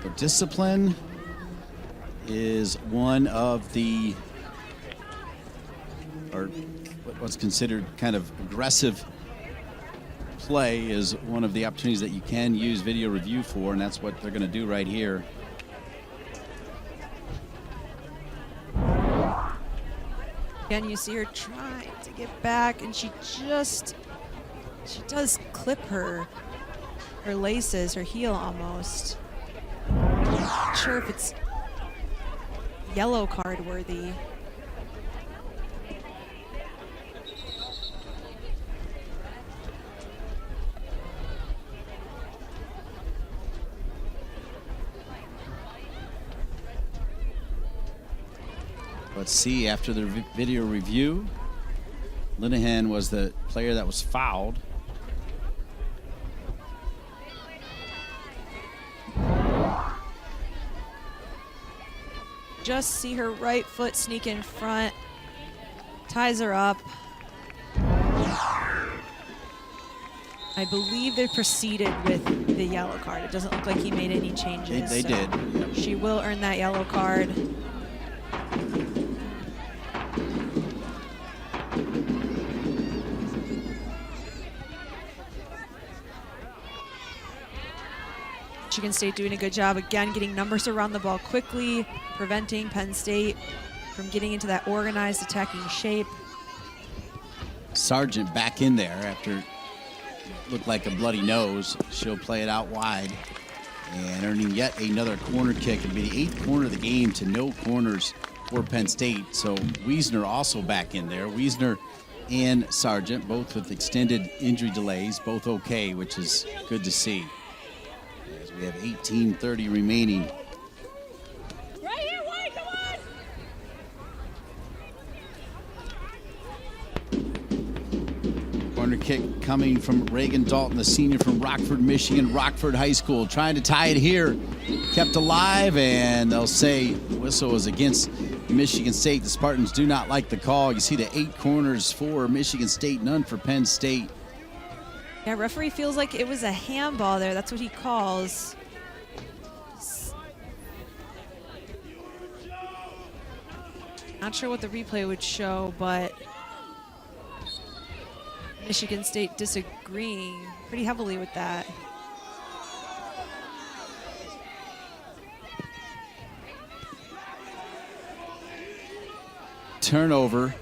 The discipline is one of the, or what's considered kind of aggressive play is one of the opportunities that you can use video review for, and that's what they're going to do right here. Again, you see her trying to get back, and she does clip her laces, her heel almost. Not sure if it's yellow card worthy. Let's see, after the video review, Linehan was the player that was fouled. Just see her right foot sneak in front, ties her up. I believe they proceeded with the yellow card. It doesn't look like he made any changes. They did. Yep. She will earn that yellow card. Michigan State doing a good job, again, getting numbers around the ball quickly, preventing Penn State from getting into that organized attacking shape. Sargent back in there after it looked like a bloody nose. She'll play it out wide and earning yet another corner kick. It'll be the 8th corner of the game to no corners for Penn State. So Wiesner also back in there. Wiesner and Sargent, both with extended injury delays, both okay, which is good to see. As we have 18:30 remaining. Right here, White, come Corner kick coming from Reagan Dalton, the senior from Rockford, Michigan, Rockford High School, trying to tie it here. Kept alive, and they'll say whistle was against Michigan State. The Spartans do not like the call. You see the 8 corners for Michigan State, none for Penn State. Yeah, referee feels like it was a handball there. That's what he calls. Not sure what the replay would show, but Michigan State disagreeing pretty heavily with that. Turnover.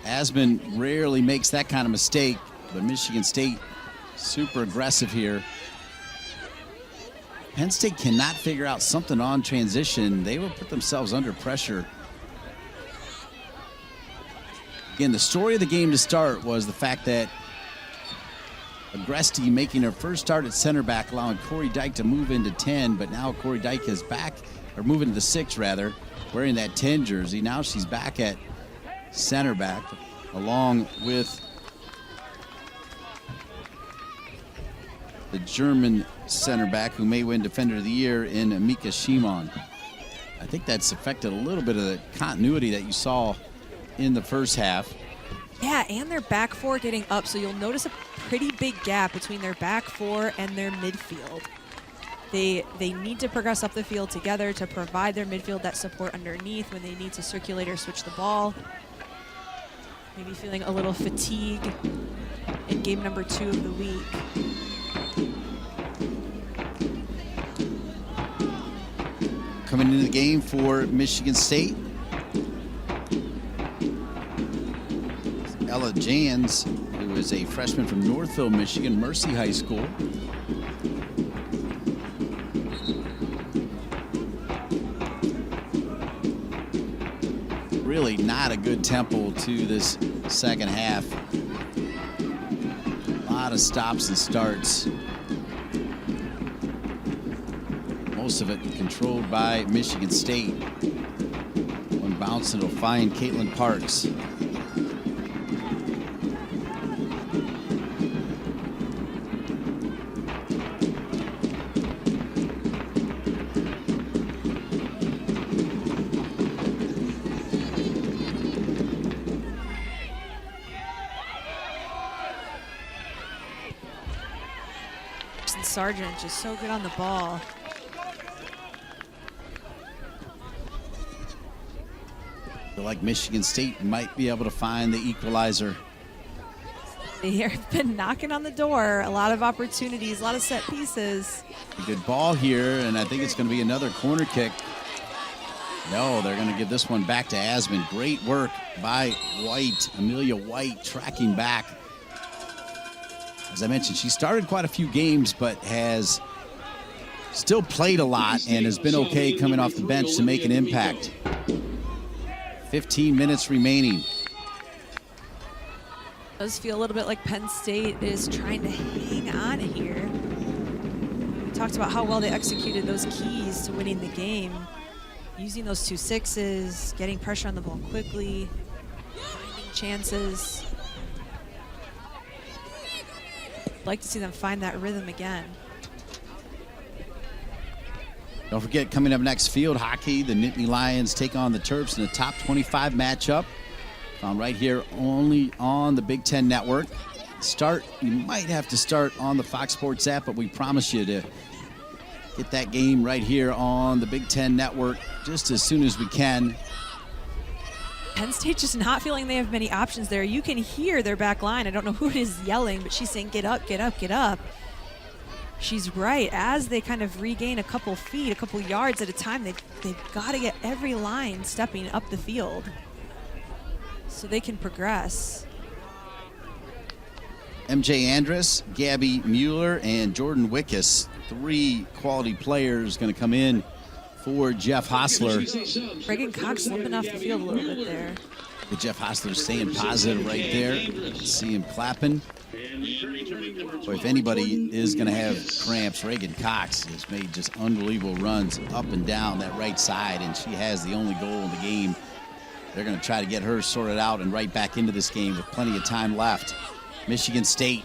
Asman rarely makes that kind of mistake, but Michigan State super aggressive here. Penn State cannot figure out something on transition. They will put themselves under pressure. Again, the story of the game to start was the fact that Agresti making her first start at center back, allowing Corey Dyke to move into 10, but now Corey Dyke is back, or moving to the 6 rather, wearing that 10 jersey. Now she's back at center back, along with the German center back who may win Defender of the Year in Mika Shimon. I think that's affected a little bit of the continuity that you saw in the first half. Yeah, and their back four getting up, so you'll notice a pretty big gap between their back four and their midfield. They need to progress up the field together to provide their midfield that support underneath when they need to circulate or switch the ball. Maybe feeling a little fatigue in game number 2 of the week. Coming into the game for Michigan State, Ella Jans, who is a freshman from Northville, Michigan, Mercy High School. Really not a good tempo to this second half. A lot of stops and starts. Most of it controlled by Michigan State. One bounce, it'll find Caitlin Parks. Sargent just so good on the ball. I feel like Michigan State might be able to find the equalizer. They've been knocking on the door. A lot of opportunities, a lot of set pieces. A good ball here, and I think it's going to be another corner kick. No, they're going to give this one back to Asman. Great work by White, Amelia White, tracking back. As I mentioned, she started quite a few games, but has still played a lot and has been okay coming off the bench to make an impact. 15 minutes remaining. Does feel a little bit like Penn State is trying to hang on here. We talked about how well they executed those keys to winning the game. Using those 2 6s, getting pressure on the ball quickly, finding chances. Like to see them find that rhythm again. Don't forget, coming up next, field hockey. The Nittany Lions take on the Terps in a top 25 matchup. Found right here only on the Big Ten Network. You might have to start on the Fox Sports app, but we promise you to get that game right here on the Big Ten Network just as soon as we can. Penn State just not feeling they have many options there. You can hear their back line. I don't know who it is yelling, but she's saying, get up, get up, get up. She's right. As they kind of regain a couple feet, a couple yards at a time, they've got to get every line stepping up the field so they can progress. MJ Andrus, Gabby Mueller, and Jordan Wickus, 3 quality players going to come in for Jeff Hostler. Reagan Cox limping off the field a little bit there. But Jeff Hostler staying positive right there. See him clapping. Boy, if anybody is going to have cramps, Reagan Cox has made just unbelievable runs up and down that right side, and she has the only goal in the game. They're going to try to get her sorted out and right back into this game with plenty of time left. Michigan State.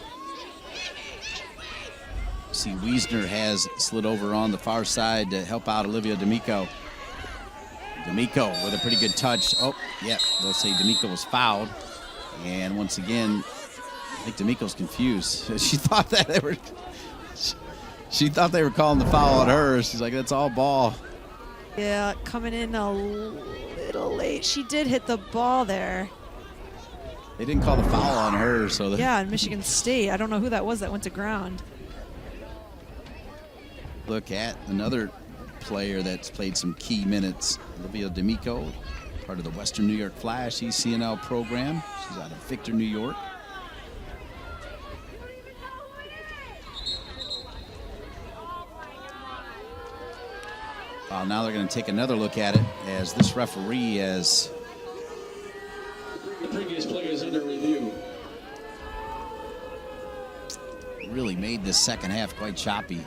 See, Wiesner has slid over on the far side to help out Olivia D'Amico. D'Amico with a pretty good touch. Oh, yeah, they'll say D'Amico was fouled. And once again, I think D'Amico's confused. She thought they were calling the foul on her. She's like, that's all ball. Yeah, coming in a little late. She did hit the ball there. They didn't call the foul on her, so yeah, in Michigan State. I don't know who that was that went to ground. Look at another player that's played some key minutes. Olivia D'Amico, part of the Western New York Flash ECNL program. She's out of Victor, New York. Well, now they're going to take another look at it as this referee has The previous play is under review. really made this second half quite choppy.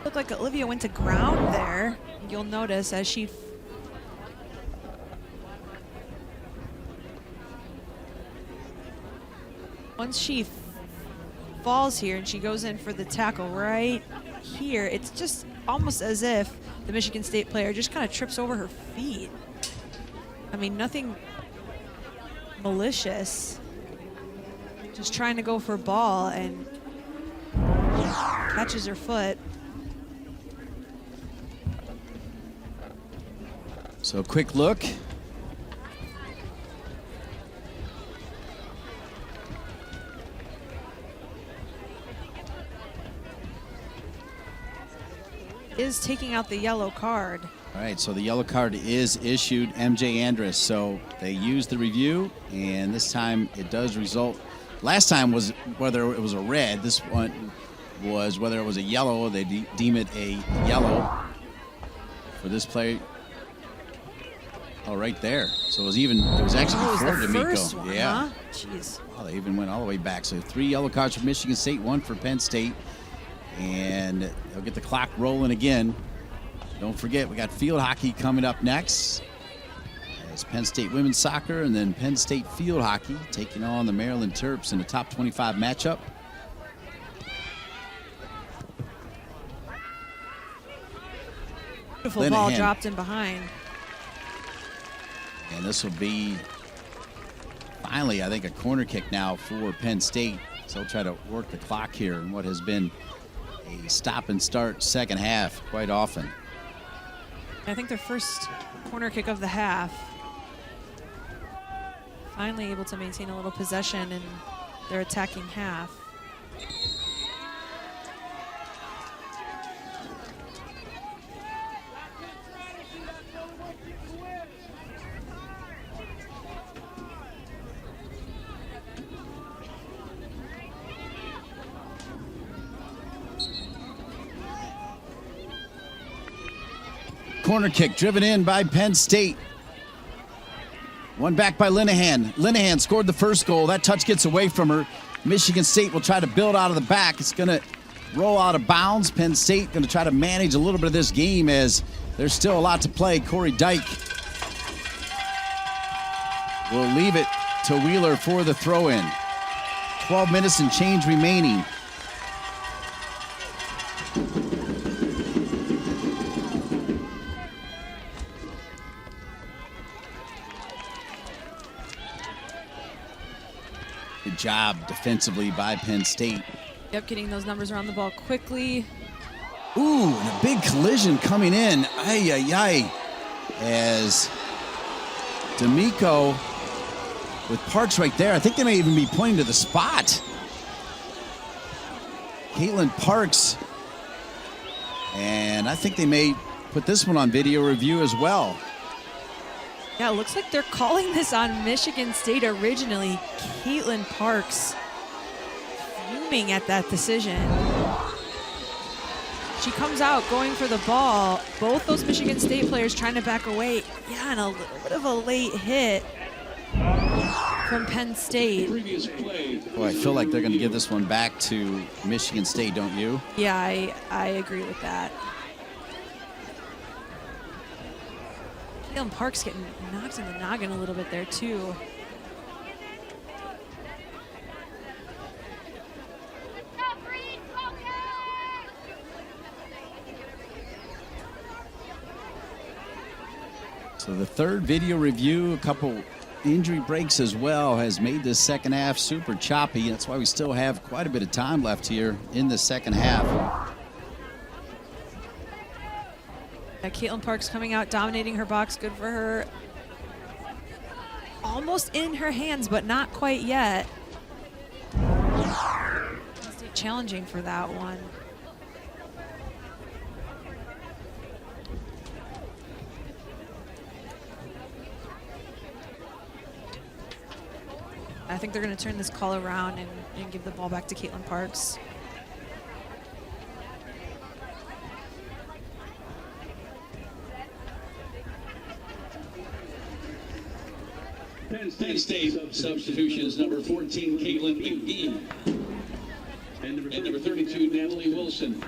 Looked like Olivia went to ground there. You'll notice as she once she falls here and she goes in for the tackle right here, it's just almost as if the Michigan State player just kind of trips over her feet. I mean, nothing malicious. Just trying to go for ball and catches her foot. So quick look. Is taking out the yellow card. All right, so the yellow card is issued, MJ Andrus. So they used the review, and this time it does result. Last time was whether it was a red. This one was whether it was a yellow. They deem it a yellow for this play. Oh, right there. So it was actually before the D'Amico. first one, yeah. huh? Jeez. Wow, they even went all the way back. So 3 yellow cards for Michigan State, 1 for Penn State. And they'll get the clock rolling again. Don't forget, we got field hockey coming up next. It's Penn State women's soccer and then Penn State field hockey taking on the Maryland Terps in a top 25 matchup. Beautiful ball dropped in behind. And this will be finally, I think, a corner kick now for Penn State. So they'll try to work the clock here in what has been a stop and start second half quite often. I think their first corner kick of the half. Finally able to maintain a little possession in their attacking half. Corner kick driven in by Penn State. One back by Linehan. Linehan scored the first goal. That touch gets away from her. Michigan State will try to build out of the back. It's going to roll out of bounds. Penn State going to try to manage a little bit of this game as there's still a lot to play. Corey Dyke will leave it to Wheeler for the throw-in. 12 minutes and change remaining. Good job defensively by Penn State. Yep, getting those numbers around the ball quickly. Ooh, and a big collision coming in. Ay, ay, ay. As D'Amico with Parks right there. I think they may even be pointing to the spot. Caitlin Parks. And I think they may put this one on video review as well. Yeah, it looks like they're calling this on Michigan State originally. Caitlin Parks fuming at that decision. She comes out going for the ball. Both those Michigan State players trying to back away. Yeah, and a little bit of a late hit. from Penn State. Previous play. Boy, I feel like they're going to give this one back to Michigan State, don't you? Yeah, I agree with that. Caitlin Park's getting knocked in the noggin a little bit there, too. So the third video review, a couple injury breaks as well, has made this second half super choppy. That's why we still have quite a bit of time left here in the second half. Caitlin Park's coming out, dominating her box. Good for her. Almost in her hands, but not quite yet. Challenging for that one. I think they're going to turn this call around and give the ball back to Caitlin Parks. Penn State substitutions, number 14, Caitlin McGee. And number 32, Natalie Wilson.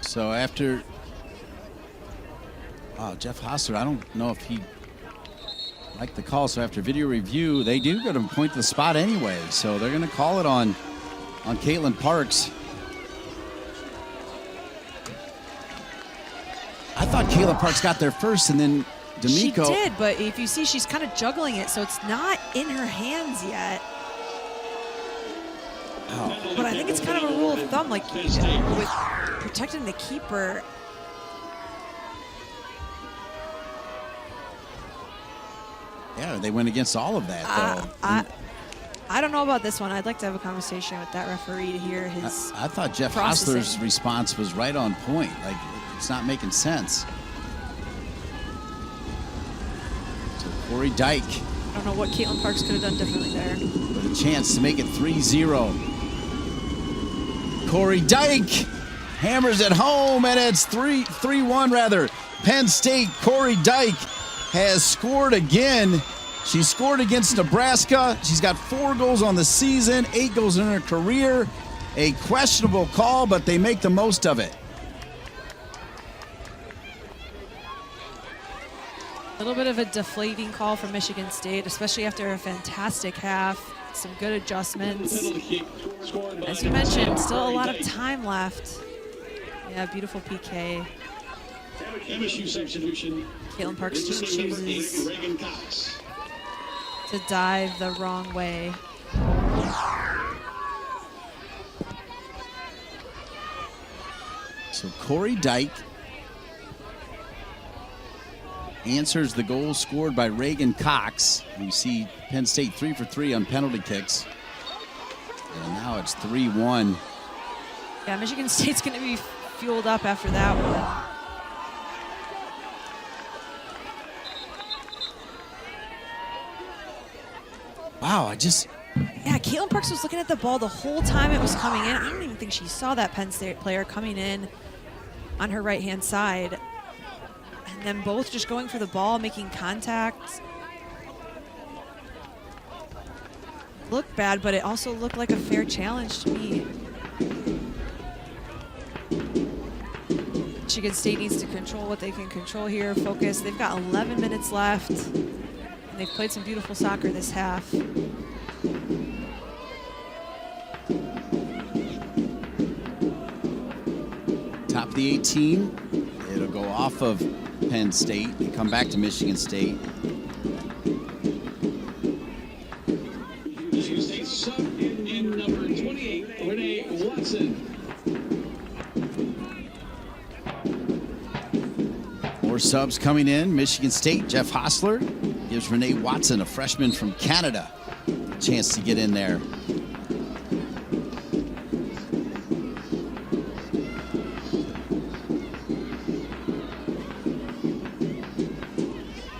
So after Jeff Hostler, I don't know if he liked the call. So after video review, they do go to point to the spot anyway. So they're going to call it on Caitlin Parks. I thought Caitlin Parks got there first, and then D'Amico. She did, but if you see, she's kind of juggling it, so it's not in her hands yet. Oh. But I think it's kind of a rule of thumb, like with protecting the keeper. Yeah, they went against all of that, though. I don't know about this one. I'd like to have a conversation with that referee to hear his I thought Jeff processing. Hostler's response was right on point. Like, it's not making sense. So Corey Dyke I don't know what Caitlin Parks could have done differently there. with a chance to make it 3-0. Corey Dyke hammers it home, and it's 3-1 rather. Penn State, Corey Dyke has scored again. She scored against Nebraska. She's got 4 goals on the season, 8 goals in her career. A questionable call, but they make the most of it. A little bit of a deflating call for Michigan State, especially after a fantastic half. Some good adjustments. As you mentioned, still a lot of time left. Yeah, beautiful PK. MSU substitution. Caitlin Parks just chooses Reagan Cox. to dive the wrong way. So Corey Dyke answers the goal scored by Reagan Cox. You see Penn State 3 for 3 on penalty kicks. And now it's 3-1. Yeah, Michigan State's going to be fueled up after that one. Wow, Yeah, Caitlin Parks was looking at the ball the whole time it was coming in. I don't even think she saw that Penn State player coming in on her right-hand side. And then both just going for the ball, making contact. Looked bad, but it also looked like a fair challenge to me. Michigan State needs to control what they can control here, focus. They've got 11 minutes left, and they've played some beautiful soccer this half. Top of the 18. It'll go off of Penn State and come back to Michigan State. Michigan State sub in number 28, Renee Watson. More subs coming in. Michigan State, Jeff Hostler gives Renee Watson, a freshman from Canada, a chance to get in there.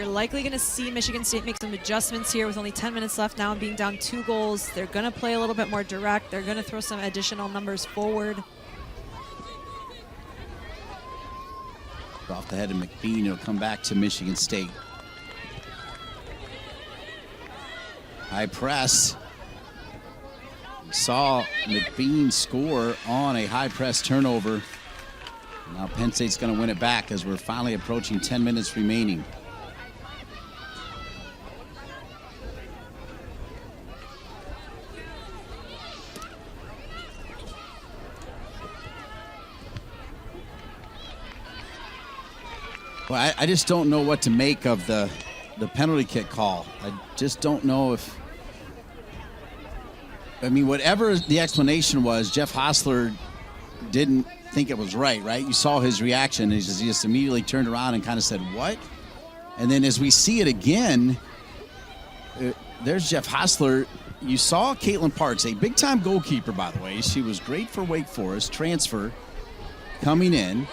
Likely going to see Michigan State make some adjustments here with only 10 minutes left now and being down 2 goals. They're going to play a little bit more direct. They're going to throw some additional numbers forward. Off the head of McBean, it'll come back to Michigan State. High press. We saw McBean score on a high press turnover. Now Penn State's going to win it back as we're finally approaching 10 minutes remaining. Well, I just don't know what to make of the penalty kick call. I just don't know if... I mean, whatever the explanation was, Jeff Hostler didn't think it was right? You saw his reaction. He just immediately turned around and kind of said, what? And then as we see it again, there's Jeff Hostler. You saw Caitlin Parks, a big-time goalkeeper, by the way. She was great for Wake Forest, transfer, coming in.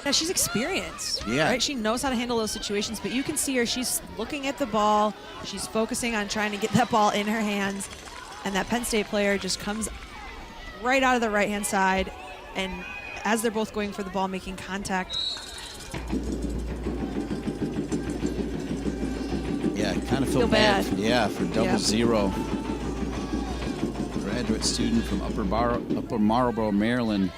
Yeah, she's experienced, yeah. Right? She knows how to handle those situations, but you can see her. She's looking at the ball. She's focusing on trying to get that ball in her hands, and that Penn State player just comes right out of the right-hand side, and as they're both going for the ball, making contact. Yeah, kind of feel bad. Yeah, for double zero. Graduate student from Upper Marlboro, Maryland.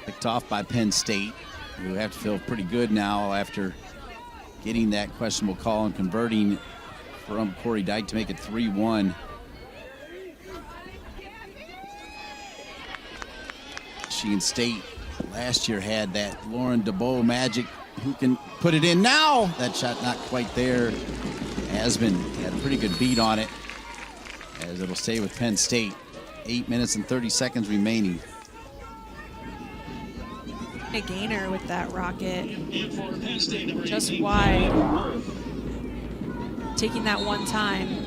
Picked off by Penn State, who have to feel pretty good now after getting that questionable call and converting from Corey Dyke to make it 3-1. Michigan State last year had that Lauren DeBow magic. Who can put it in now? That shot not quite there. Asman had a pretty good beat on it, as it'll stay with Penn State. 8 minutes and 30 seconds remaining. A gainer with that rocket, just wide, taking that one time,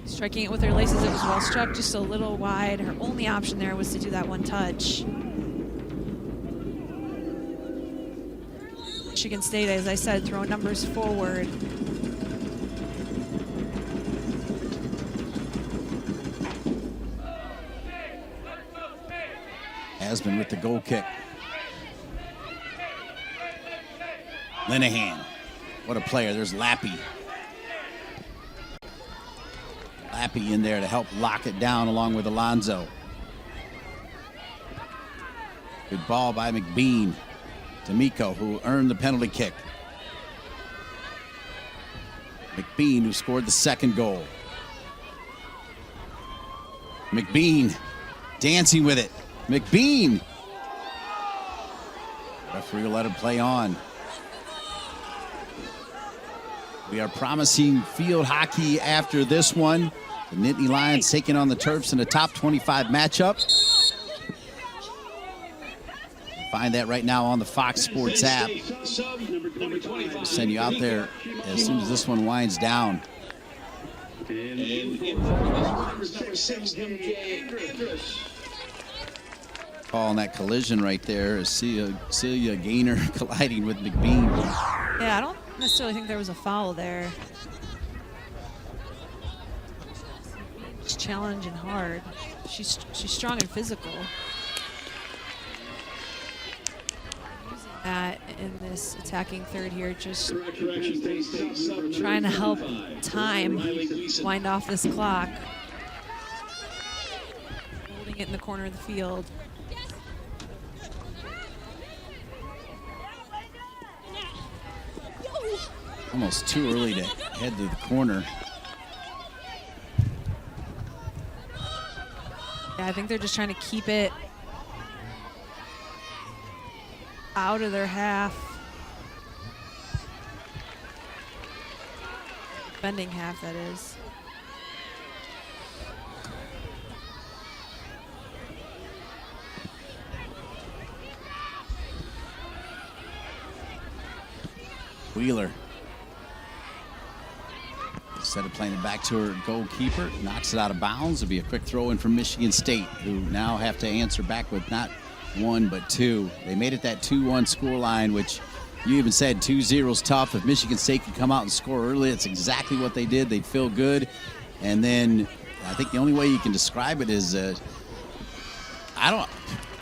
striking it with her laces. It was well struck, just a little wide. Her only option there was to do that one touch. Michigan State, as I said, throwing numbers forward. Asman with the goal kick. Linehan, what a player. There's Lappy. Lappy in there to help lock it down along with Alonzo. Good ball by McBean to Miko, who earned the penalty kick. McBean, who scored the second goal. McBean dancing with it. McBean. Referee will let him play on. We are promising field hockey after this one. The Nittany Lions taking on the Terps in a top 25 matchup. Find that right now on the Fox Sports app. We'll send you out there as soon as this one winds down. Calling that collision right there is Celia Gaynor colliding with McBean. Yeah, I don't necessarily think there was a foul there. She's challenging hard. She's strong and physical. Using that in this attacking third here, just trying to help time wind off this clock. Holding it in the corner of the field. Almost too early to head to the corner. Yeah, I think they're just trying to keep it out of their half. Defending half, that is. Wheeler. Instead of playing it back to her goalkeeper, knocks it out of bounds. It'll be a quick throw in from Michigan State, who now have to answer back with not one but two. They made it that 2-1 scoreline, which you even said 2-0 is tough. If Michigan State could come out and score early, that's exactly what they did. They'd feel good. And then I think the only way you can describe it is,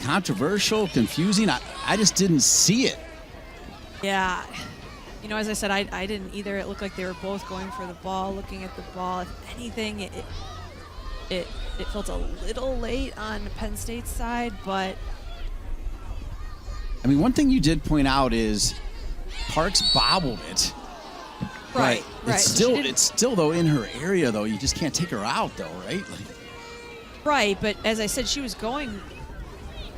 controversial, confusing. I just didn't see it. Yeah. You know, as I said, I didn't either. It looked like they were both going for the ball, looking at the ball. If anything, it felt a little late on Penn State's side, but I mean, one thing you did point out is Parks bobbled it. right. It's still though in her area though. You just can't take her out though, right? Right, but as I said, she was going.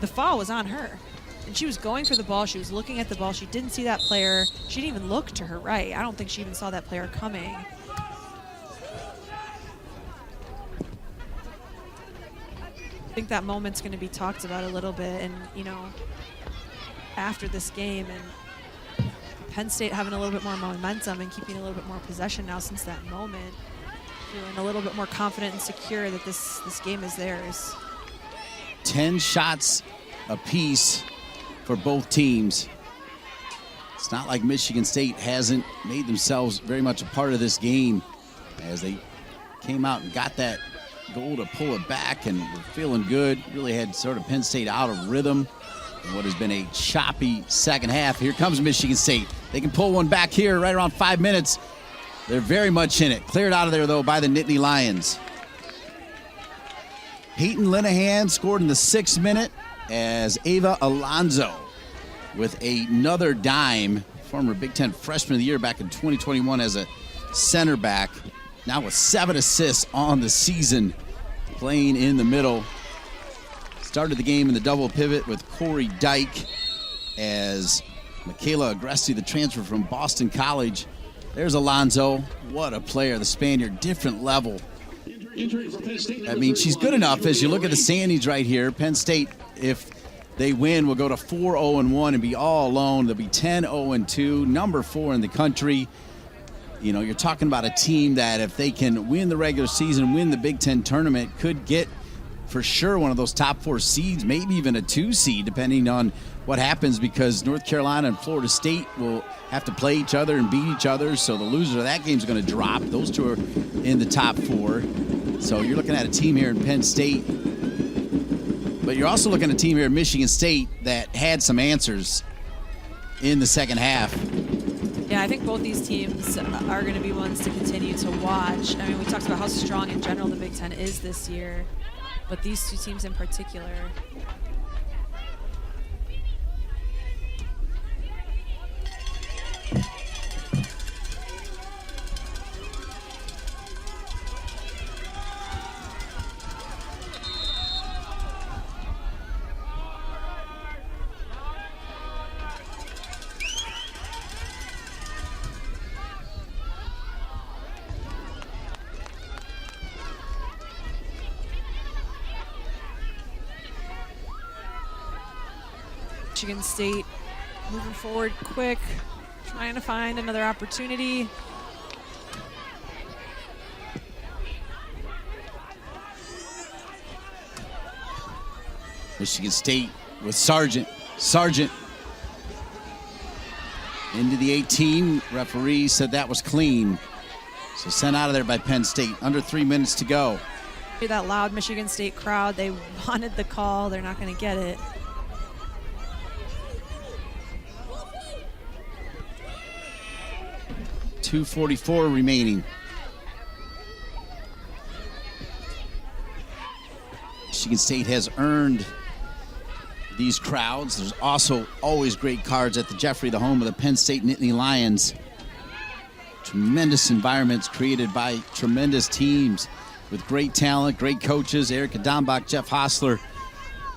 The foul was on her, and she was going for the ball. She was looking at the ball. She didn't see that player. She didn't even look to her right. I don't think she even saw that player coming. I think that moment's going to be talked about a little bit, and you know, after this game, and Penn State having a little bit more momentum and keeping a little bit more possession now since that moment, feeling a little bit more confident and secure that this game is theirs. 10 shots apiece for both teams. It's not like Michigan State hasn't made themselves very much a part of this game as they came out and got that goal to pull it back and were feeling good. Really had sort of Penn State out of rhythm in what has been a choppy second half. Here comes Michigan State. They can pull one back here right around 5 minutes. They're very much in it. Cleared out of there, though, by the Nittany Lions. Peyton Linehan scored in the 6th minute as Ava Alonso with another dime, former Big Ten Freshman of the Year back in 2021 as a center back. Now with 7 assists on the season, playing in the middle. Started the game in the double pivot with Corey Dyke as Michaela Agresti, the transfer from Boston College. There's Alonso. What a player, the Spaniard, different level. I mean, she's good enough as you look at the standings right here. Penn State, if they win, will go to 4-0-1 and be all alone. They'll be 10-0-2, number 4 in the country. You know, you're talking about a team that if they can win the regular season, win the Big Ten tournament, could get for sure one of those top 4 seeds, maybe even a 2 seed, depending on what happens, because North Carolina and Florida State will have to play each other and beat each other. So the loser of that game is going to drop. Those two are in the top 4. So you're looking at a team here in Penn State. But you're also looking at a team here in Michigan State that had some answers in the second half. Yeah, I think both these teams are going to be ones to continue to watch. I mean, we talked about how strong in general the Big Ten is this year, but these two teams in particular. Michigan State moving forward quick, trying to find another opportunity. Michigan State with Sargent into the 18. Referee said that was clean. So sent out of there by Penn State. Under 3 minutes to go. That loud Michigan State crowd, they wanted the call. They're not going to get it. .244 remaining. Michigan State has earned these crowds. There's also always great cards at the Jeffrey, the home of the Penn State Nittany Lions. Tremendous environments created by tremendous teams with great talent, great coaches. Erica Dombach, Jeff Hostler,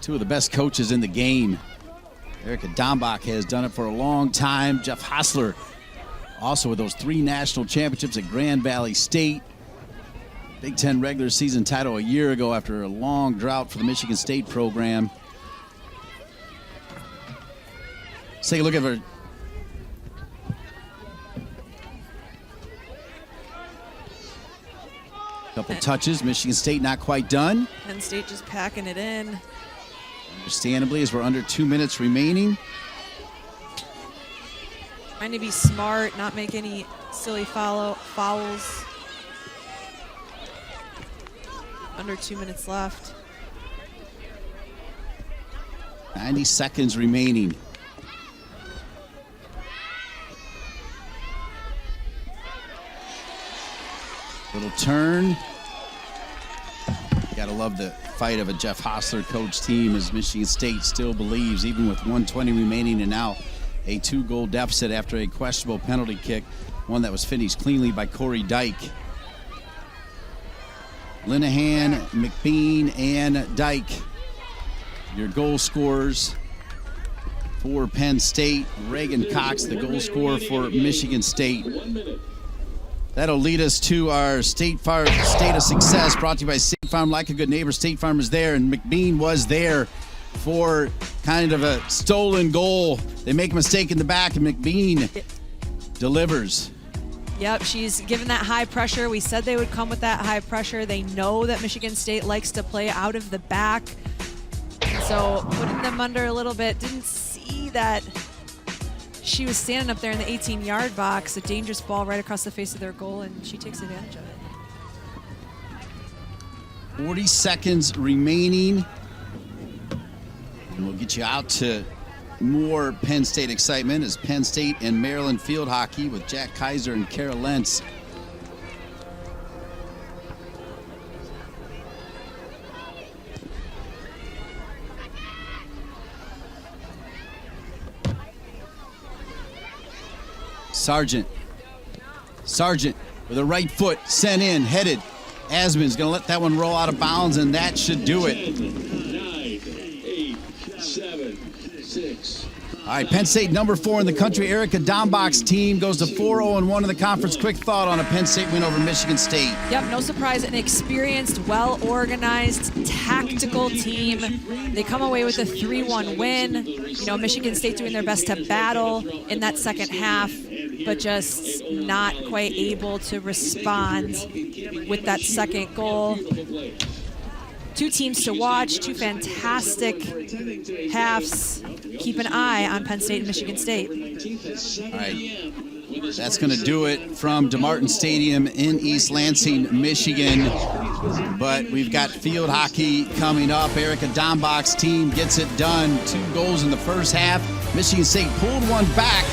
two of the best coaches in the game. Erica Dombach has done it for a long time. Jeff Hostler also with those 3 national championships at Grand Valley State. Big Ten regular season title a year ago after a long drought for the Michigan State program. Let's take a look at her. Couple touches. Michigan State not quite done. Penn State just packing it in. Understandably, as we're under 2 minutes remaining. Trying to be smart, not make any silly fouls. Under 2 minutes left. 90 seconds remaining. return. Gotta love the fight of a Jeff Hostler coach team as Michigan State still believes, even with 1:20 remaining and now a 2-goal deficit after a questionable penalty kick, one that was finished cleanly by Corey Dyke. Linehan, McBean, and Dyke, your goal scorers for Penn State. Reagan Cox, the goal scorer for Michigan State. That'll lead us to our State Farm State of Success, brought to you by State Farm. Like a good neighbor, State Farm is there, and McBean was there for kind of a stolen goal. They make a mistake in the back, and McBean delivers. Yep, she's given that high pressure. We said they would come with that high pressure. They know that Michigan State likes to play out of the back. So putting them under a little bit. Didn't see that she was standing up there in the 18-yard box, a dangerous ball right across the face of their goal, and she takes advantage of it. 40 seconds remaining. And we'll get you out to more Penn State excitement as Penn State and Maryland field hockey with Jack Kaiser and Kara Lentz. Sargent with a right foot sent in, headed. Asman's going to let that one roll out of bounds, and that should do it. 9, 8, 7, 6. All right, Penn State number 4 in the country. Erica Dombach's team goes to 4-0-1 in the conference. Quick thought on a Penn State win over Michigan State. Yep, no surprise, an experienced, well-organized, tactical team. They come away with a 3-1 win. You know, Michigan State doing their best to battle in that second half, but just not quite able to respond with that second goal. Two teams to watch, two fantastic halves. Keep an eye on Penn State and Michigan State. All right, that's going to do it from DeMartin Stadium in East Lansing, Michigan. But we've got field hockey coming up. Erica Dombach's team gets it done. 2 goals in the first half. Michigan State pulled one back,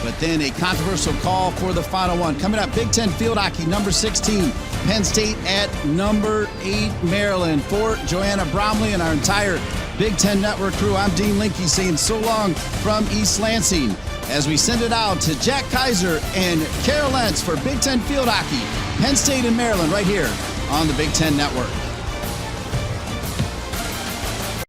but then a controversial call for the final one. Coming up, Big Ten field hockey, number 16, Penn State at number 8, Maryland. For Joanna Bromley and our entire Big Ten Network crew, I'm Dean Linke saying so long from East Lansing as we send it out to Jack Kaiser and Kara Lentz for Big Ten field hockey, Penn State and Maryland right here on the Big Ten Network.